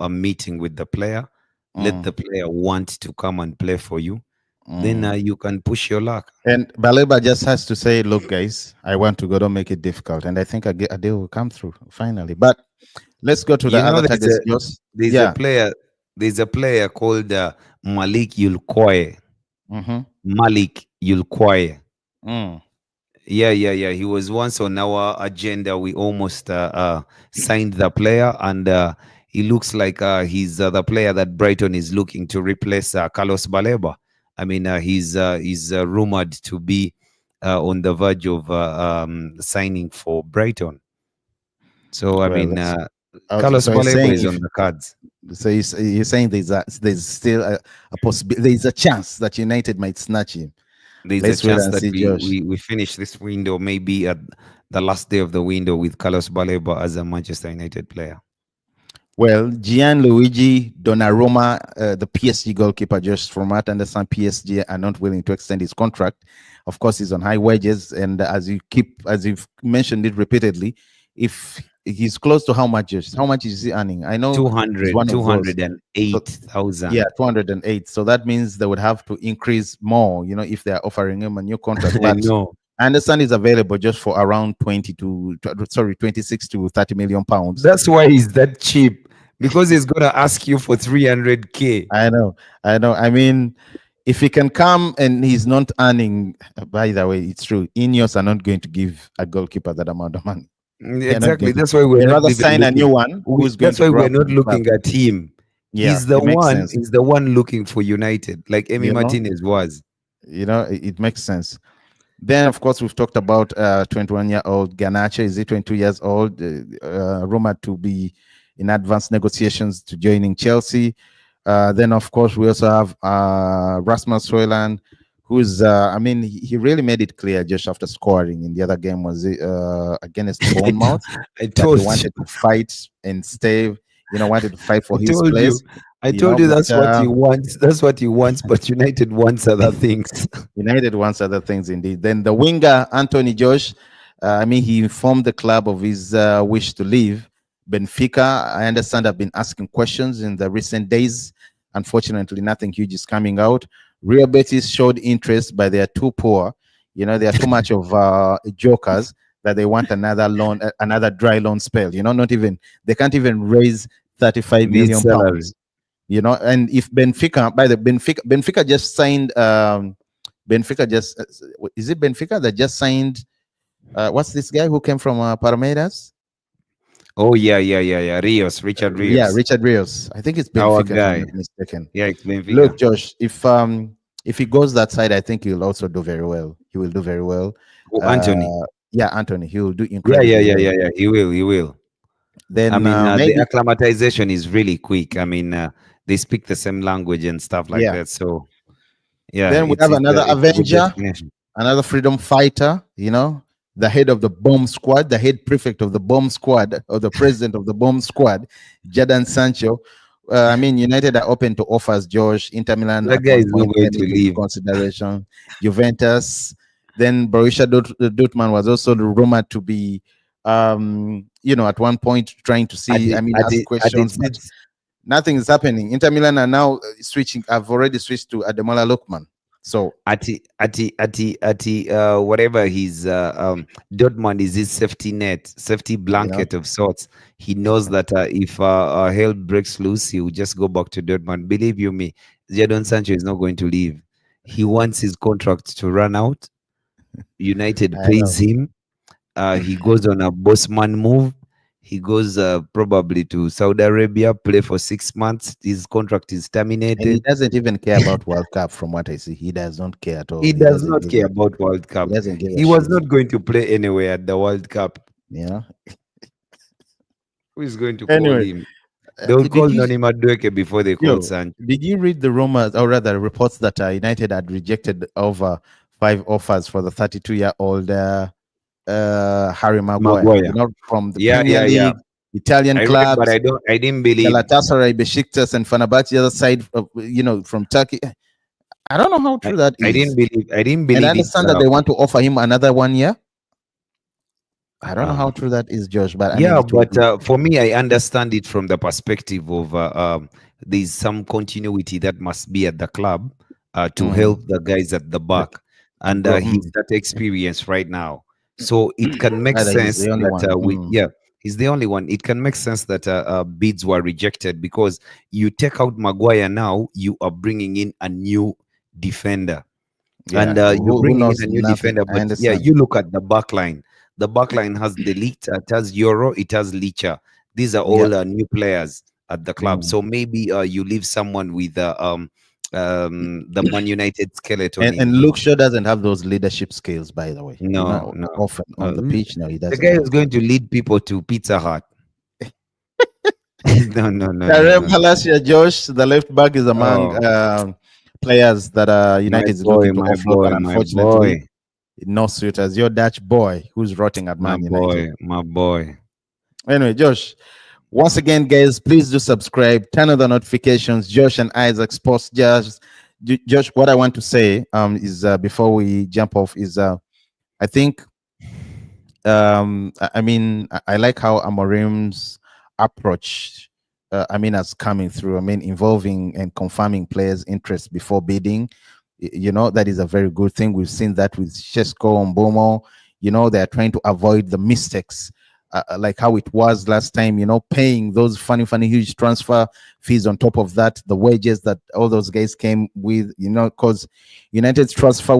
meeting with the player, let the player want to come and play for you, then you can push your luck. And Baleba just has to say, look, guys, I want to go. Don't make it difficult. And I think a deal will come through finally. But let's go to the You know, other targets. there's Yeah. there's a player called Malik Yulkoye. Malik Yulkoye. Yeah. He was once on our agenda. We almost signed the player, and he looks like he's the player that Brighton is looking to replace Carlos Baleba. I mean, he's rumored to be on the verge of signing for Brighton. So, I mean, Carlos Baleba is on the cards. So you're saying there's still a possibility, there's a chance that United might snatch him. There's a chance that we finish this window maybe at the last day of the window with Carlos Baleba as a Manchester United player. Well, Gianluigi Donnarumma, the PSG goalkeeper, just from what I understand, PSG are not willing to extend his contract. Of course, he's on high wages, and as you've mentioned it repeatedly, if he's close to how much is he earning? I know 208,000. Yeah, 208. So that means they would have to increase more, if they're offering him a new contract. But I understand he's available just for around 26 to 30 million pounds. That's why he's that cheap, because he's gonna ask you for 300k. I know. I mean, if he can come and he's not earning, by the way, it's true, Ineos are not going to give a goalkeeper that amount of money. Exactly. That's why we're rather sign a new one. That's why we're not looking at him. Yeah, he's the one. He's the one looking for United, like Emi Martinez was. It makes sense. Then, of course, we've talked about 21-year-old Garnacho. Is he 22 years old? Rumored to be in advanced negotiations to joining Chelsea. Then, of course, we also have Rasmus Højlund, who's he really made it clear just after scoring in the other game, was against Bournemouth. I told he wanted to fight and stay, wanted to fight for his place. I told you that's what he wants. That's what he wants, but United wants other things. United wants other things indeed. Then the winger, Anthony Josh, he informed the club of his wish to leave Benfica. I understand I've been asking questions in the recent days. Unfortunately, nothing huge is coming out. Real Betis showed interest, but they are too poor. They are too much of jokers that they want another dry loan spell. They can't even raise 35 million pounds. And if Benfica just signed, is it Benfica that just signed? What's this guy who came from Palmeiras? Oh yeah, Richard Rios. Yeah, Richard Rios. I think it's Benfica. Guy. If I'm not mistaken. Yeah, it's Benfica. Look, Josh, if he goes that side, I think he'll also do very well. He will do very well. Oh, Anthony. Anthony. He will do incredibly well. Yeah. He will. Then the acclimatization is really quick. They speak the same language and stuff like that. So yeah. Then we have another Avenger, another freedom fighter, the head of the bomb squad, the head prefect of the bomb squad, or the president of the bomb squad, Jadon Sancho. United are open to offers, Josh. Inter Milan, that guy is not going to leave. Consideration. Juventus. Then Borussia Dortmund was also rumored to be, at one point trying to see, ask questions, but nothing is happening. Inter Milan are now switching. I've already switched to Ademola Lookman. So whatever his Dortmund is his safety blanket of sorts. He knows that if hell breaks loose, he will just go back to Dortmund. Believe you me, Jadon Sancho is not going to leave. He wants his contract to run out. United pays him. He goes on a bossman move. He goes probably to Saudi Arabia, play for 6 months. His contract is terminated. And he doesn't even care about World Cup, from what I see. He does not care at all. He does not care about World Cup. He was not going to play anywhere at the World Cup. Yeah. Who is going to call him? They will call Noni Madueke before they call Sancho. Did you read the rumors, or rather reports, that United had rejected over 5 offers for the 32-year-old Harry Maguire. From the Premier League, Italian clubs, but I didn't believe Galatasaray, Besiktas, and Fenerbahce, the other side of, from Turkey. I don't know how true that is. I didn't believe. And I understand that they want to offer him another 1 year. I don't know how true that is, Josh, but but for me, I understand it from the perspective of there's some continuity that must be at the club to Mm. help the guys at the back, To and grow. he's that experience right now. So it can make Rather, he's sense the only that one. we yeah, he's the only one. It can make sense that bids were rejected because you take out Maguire now, you are bringing in a new defender, and Yeah. you're Who bringing in knows a new nothing? defender. I But yeah, understand. you look at the back line. The back line has Delete, it has Euro, it has Licha. These are Yeah. all new players at the club. Mm. So maybe you leave someone with the Man United skeleton And in Luke his. Shaw doesn't have those leadership skills, by the way. You No, know, no. often on the pitch, no, he The doesn't guy have is that. going to lead people to Pizza Hut. No, no, no, no, Karem no. Palacia, Josh, the left back, is among Oh, players that United is looking to my offload, but boy, my unfortunately, boy, no suitors. Your Dutch boy who's rotting at my Man United. boy, my boy. Anyway, Josh, once again, guys, please do subscribe, turn on the notifications. Josh and Isaac Sports Jazz. Josh, what I want to say is before we jump off is I think I mean I like how Amorim's approach has coming through. I mean, involving and confirming players' interest before bidding. You know, that is a very good thing. We've seen that with Shesko and Bomo. You know, they're trying to avoid the mistakes like how it was last time, you know, paying those funny, huge transfer fees on top of that, the wages that all those guys came with, you know, because United's transfer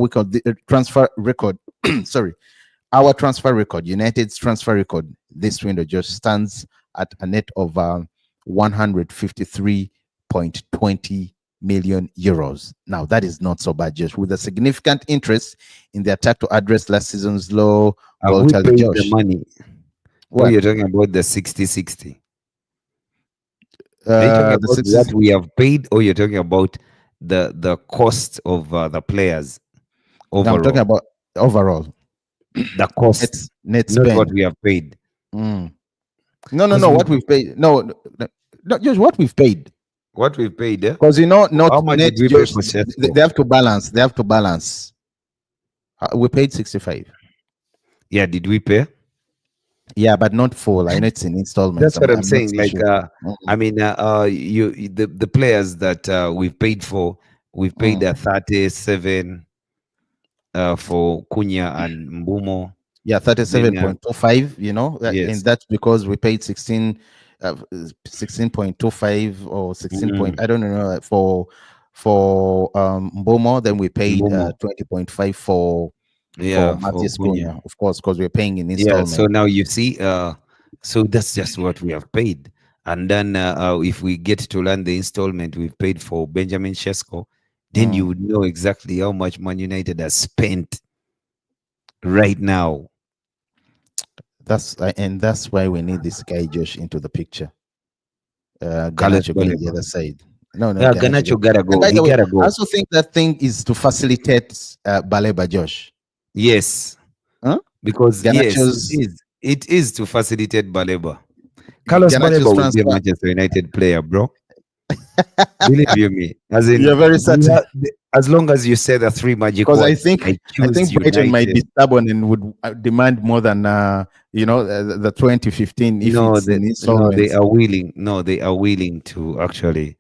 record, sorry, our transfer record, United's transfer record this window just stands at a net of 153.20 million euros. Now, that is not so bad, Josh. With a significant interest in the attack to address last season's low Have we volatility, paid the Josh. money? Oh, What? you're talking about the 60-60. Are you talking The about 60, what we have paid, or you're talking about the cost of the players no, I'm talking overall? about overall The cost, net not what spend. we have paid. Mm. No, Because what we've paid. No, just what we've paid. what we've paid, Because you know, not how much net. did we pay Just for Sesko? they have to balance. They have to balance. We paid 65. Yeah, did we pay? Yeah, but not full. I know it's in installments. That's what I'm I'm not saying. so Like, sure. I mean, the players that we've paid for, we've paid 37 for Cunha and Mbumo. Yeah, Then 37.25, you know, and yes, that's because we paid 16.25 or 16 point, Mhm. I don't know, for Mbomo. Then we paid Mbumo. 20.5 for Yeah, for Matthias Cunha. Cunha, of course, because we're paying in Yeah, installment. so now you see, so that's just what we have paid. And then if we get to learn the installment we've paid for Benjamin Shesko, then you would know exactly how much Man United has spent right now. And that's why we need this guy Josh into the picture. Carlos Garnacho being the Baleba. other side. No, Yeah, Garnacho. Garnacho gotta And go. by He the way, gotta I go. also think that thing is to facilitate Baleba, Josh. Yes, Huh? because yes, it Garnacho's is. It is to facilitate Baleba. Carlos Garnacho's Baleba will be a transfer. Manchester United player, bro. Believe you me. As in, You're very certain. as long as you say the three magic Because words, I I choose think Brighton might be United. stubborn and would demand more than the 2015 if No, it's in they installments. are willing. No, they are willing to actually.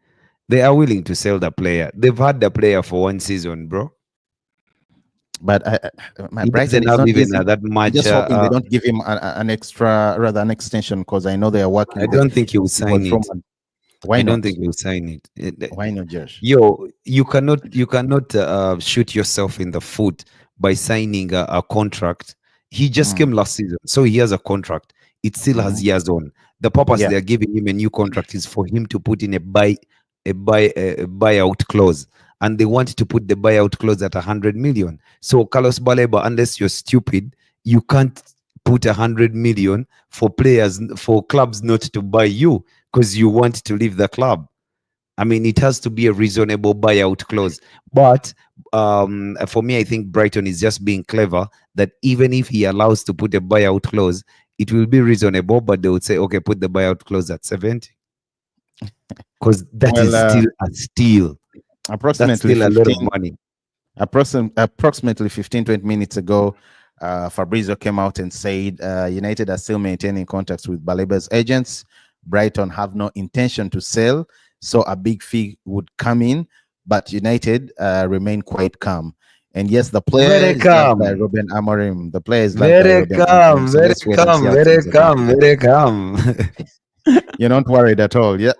They are willing to sell the player. They've had the player for one season, bro. But my He Brighton doesn't is have not even easy. that I'm much. just hoping they don't give him an extra, rather an extension, because I know they are working I with don't think he will the boy sign from. it. Why I don't not? think he will sign it. Why not, Josh? Yo, you cannot shoot yourself in the foot by signing a contract. He just came last season, so he has a contract. It still has years on. The purpose Yeah. they are giving him a new contract is for him to put in a buyout clause, and they want to put the buyout clause at 100 million. So Carlos Baleba, unless you're stupid, you can't put 100 million for clubs not to buy you because you want to leave the club. I mean, it has to be a reasonable buyout clause. But for me, I think Brighton is just being clever that even if he allows to put a buyout clause, it will be reasonable, but they would say, okay, put the buyout clause at 70. Because that is still a steal. That's Approximately still a lot of 15, money. approximately 15, 20 minutes ago, Fabrizio came out and said United are still maintaining contacts with Baleba's agents. Brighton have no intention to sell. so a big fee would come in, but United remain quite calm. And yes, the player Very is loved by calm. Ruben Amorim. The player is loved by Very Ruben Amorim. calm. So Very let's wait and see calm. how Very things are going to calm. go. Very calm. You're not worried at all, yeah?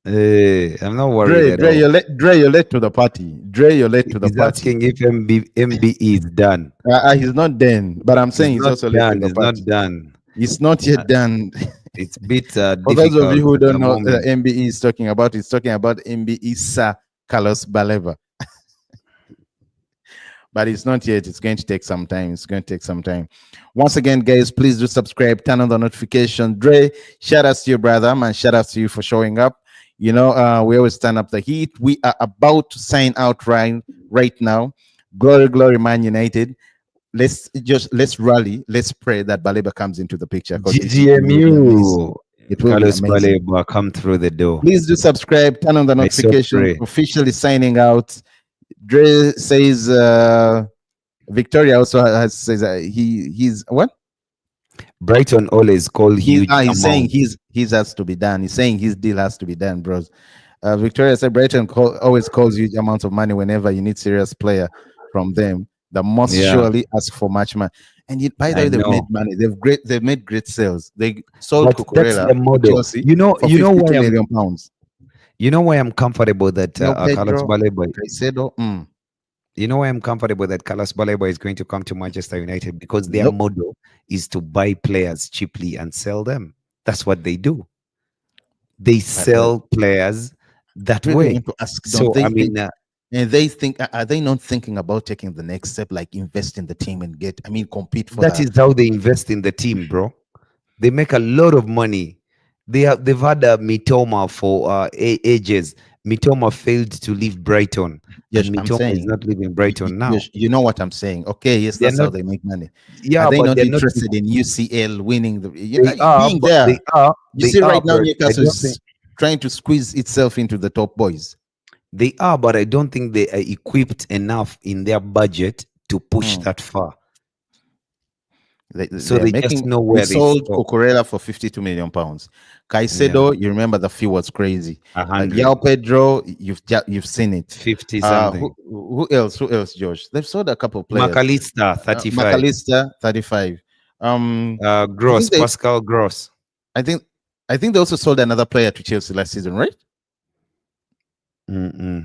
Hey, I'm not worried at all. Dre, you're late to the party. Dre, you're late to the He's party. asking if MBE is done. He's not done, but I'm saying It's he's not also late to done. the It's not party. done. It's not yet done. It's a bit For those of you difficult who at the don't know, moment. MBE is talking about, he's talking about MBE Sir Carlos Baleba. But it's not yet. It's going to take some time. It's going to take some time. Once again, guys, please do subscribe, turn on the notification. Dre, shout out to your brother, man. Shout out to you for showing up. You know, we always turn up the heat. We are about to sign out right now. Glory, glory, Man United. Let's rally. Let's pray that Baleba comes into the picture. GGMU. It will Carlos be amazing. Baleba, come through the door. Please do subscribe, turn on the notification. pray. Officially signing out. Dre says Victoria also says he's what? Brighton always call huge He's saying amount. his has to be done. He's saying his deal has to be done, bros. Victoria said Brighton always calls huge amounts of money whenever you need serious player from them. They must surely ask for much money. And by the way, they've made money. They've made great sales. They sold Cucurella to Chelsea for £52 million. You know why I'm comfortable that Carlos Baleba. You know why I'm comfortable that Carlos Baleba is going to come to Manchester United, because their model is to buy players cheaply and sell them. That's what they do. They sell players that way. So I mean, and they think, are they not thinking about taking the next step, like invest in the team and compete for that? That is how they invest in the team, bro. They make a lot of money. They've had Mitoma for ages. Mitoma failed to leave Brighton. Yes, Mitoma is not leaving Brighton now. You know what I'm saying? Okay, yes, that's how they make money. Yeah, are they not interested in UCL winning the? They are. You see, right now Newcastle is trying to squeeze itself into the top boys. They are, but I don't think they are equipped enough in their budget to push that far. They just know where they sold Cucurella for £52 million. Caicedo, you remember the fee was crazy. João Pedro, you've seen it. 50 something. Who else? George? They've sold a couple of players. McAllister, 35. McAllister, 35. Gross, Pascal Gross. I think they also sold another player to Chelsea last season, right? I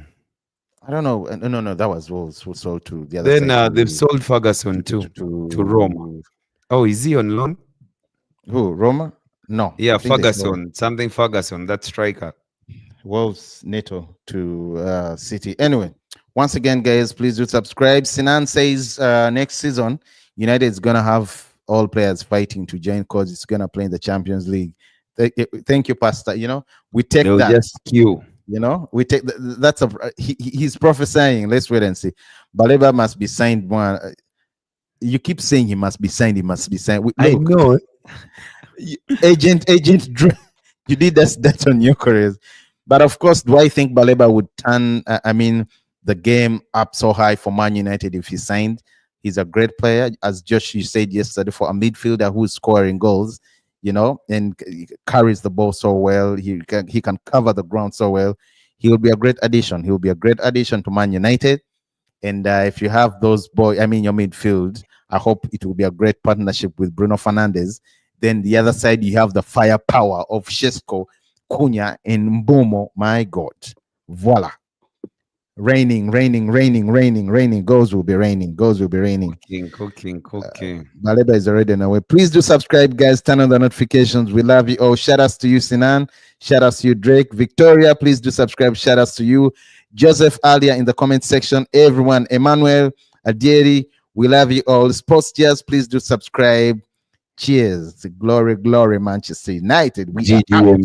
don't know. No, that was Wolves who sold to the other. Then they've sold Ferguson to Roma. Oh, is he on loan? Who? Roma? No. Yeah, Ferguson. Something Ferguson, that striker. Wolves, Neto to City. Anyway, once again, guys, please do subscribe. Sinan says next season, United is going to have all players fighting to join because it's going to play in the Champions League. Thank you, Pastor. You know, we take that. Just queue. You know, we take that's he's prophesying. Let's wait and see. Baleba must be signed more. You keep saying he must be signed. He must be signed. Look, I know. Agent, you did that on your careers. But of course, do I think Baleba would turn, the game up so high for Man United if he signed? He's a great player, as Josh you said yesterday, for a midfielder who's scoring goals, you know, and carries the ball so well. He can cover the ground so well. He will be a great addition. He will be a great addition to Man United. And if you have those your midfield, I hope it will be a great partnership with Bruno Fernandes. Then the other side, you have the firepower of Šeško, Cunha, and Mbeumo. My God. Voila. Raining. Goals will be raining. Cooking. Baleba is already on the way. Please do subscribe, guys. Turn on the notifications. We love you all. Shout outs to you, Sinan. Shout outs to you, Drake. Victoria, please do subscribe. Shout outs to you. Joseph Alia in the comment section. Everyone. Emmanuel, Adieri, we love you all. Sports Jazz, please do subscribe. Cheers. Glory, Manchester United. We are out.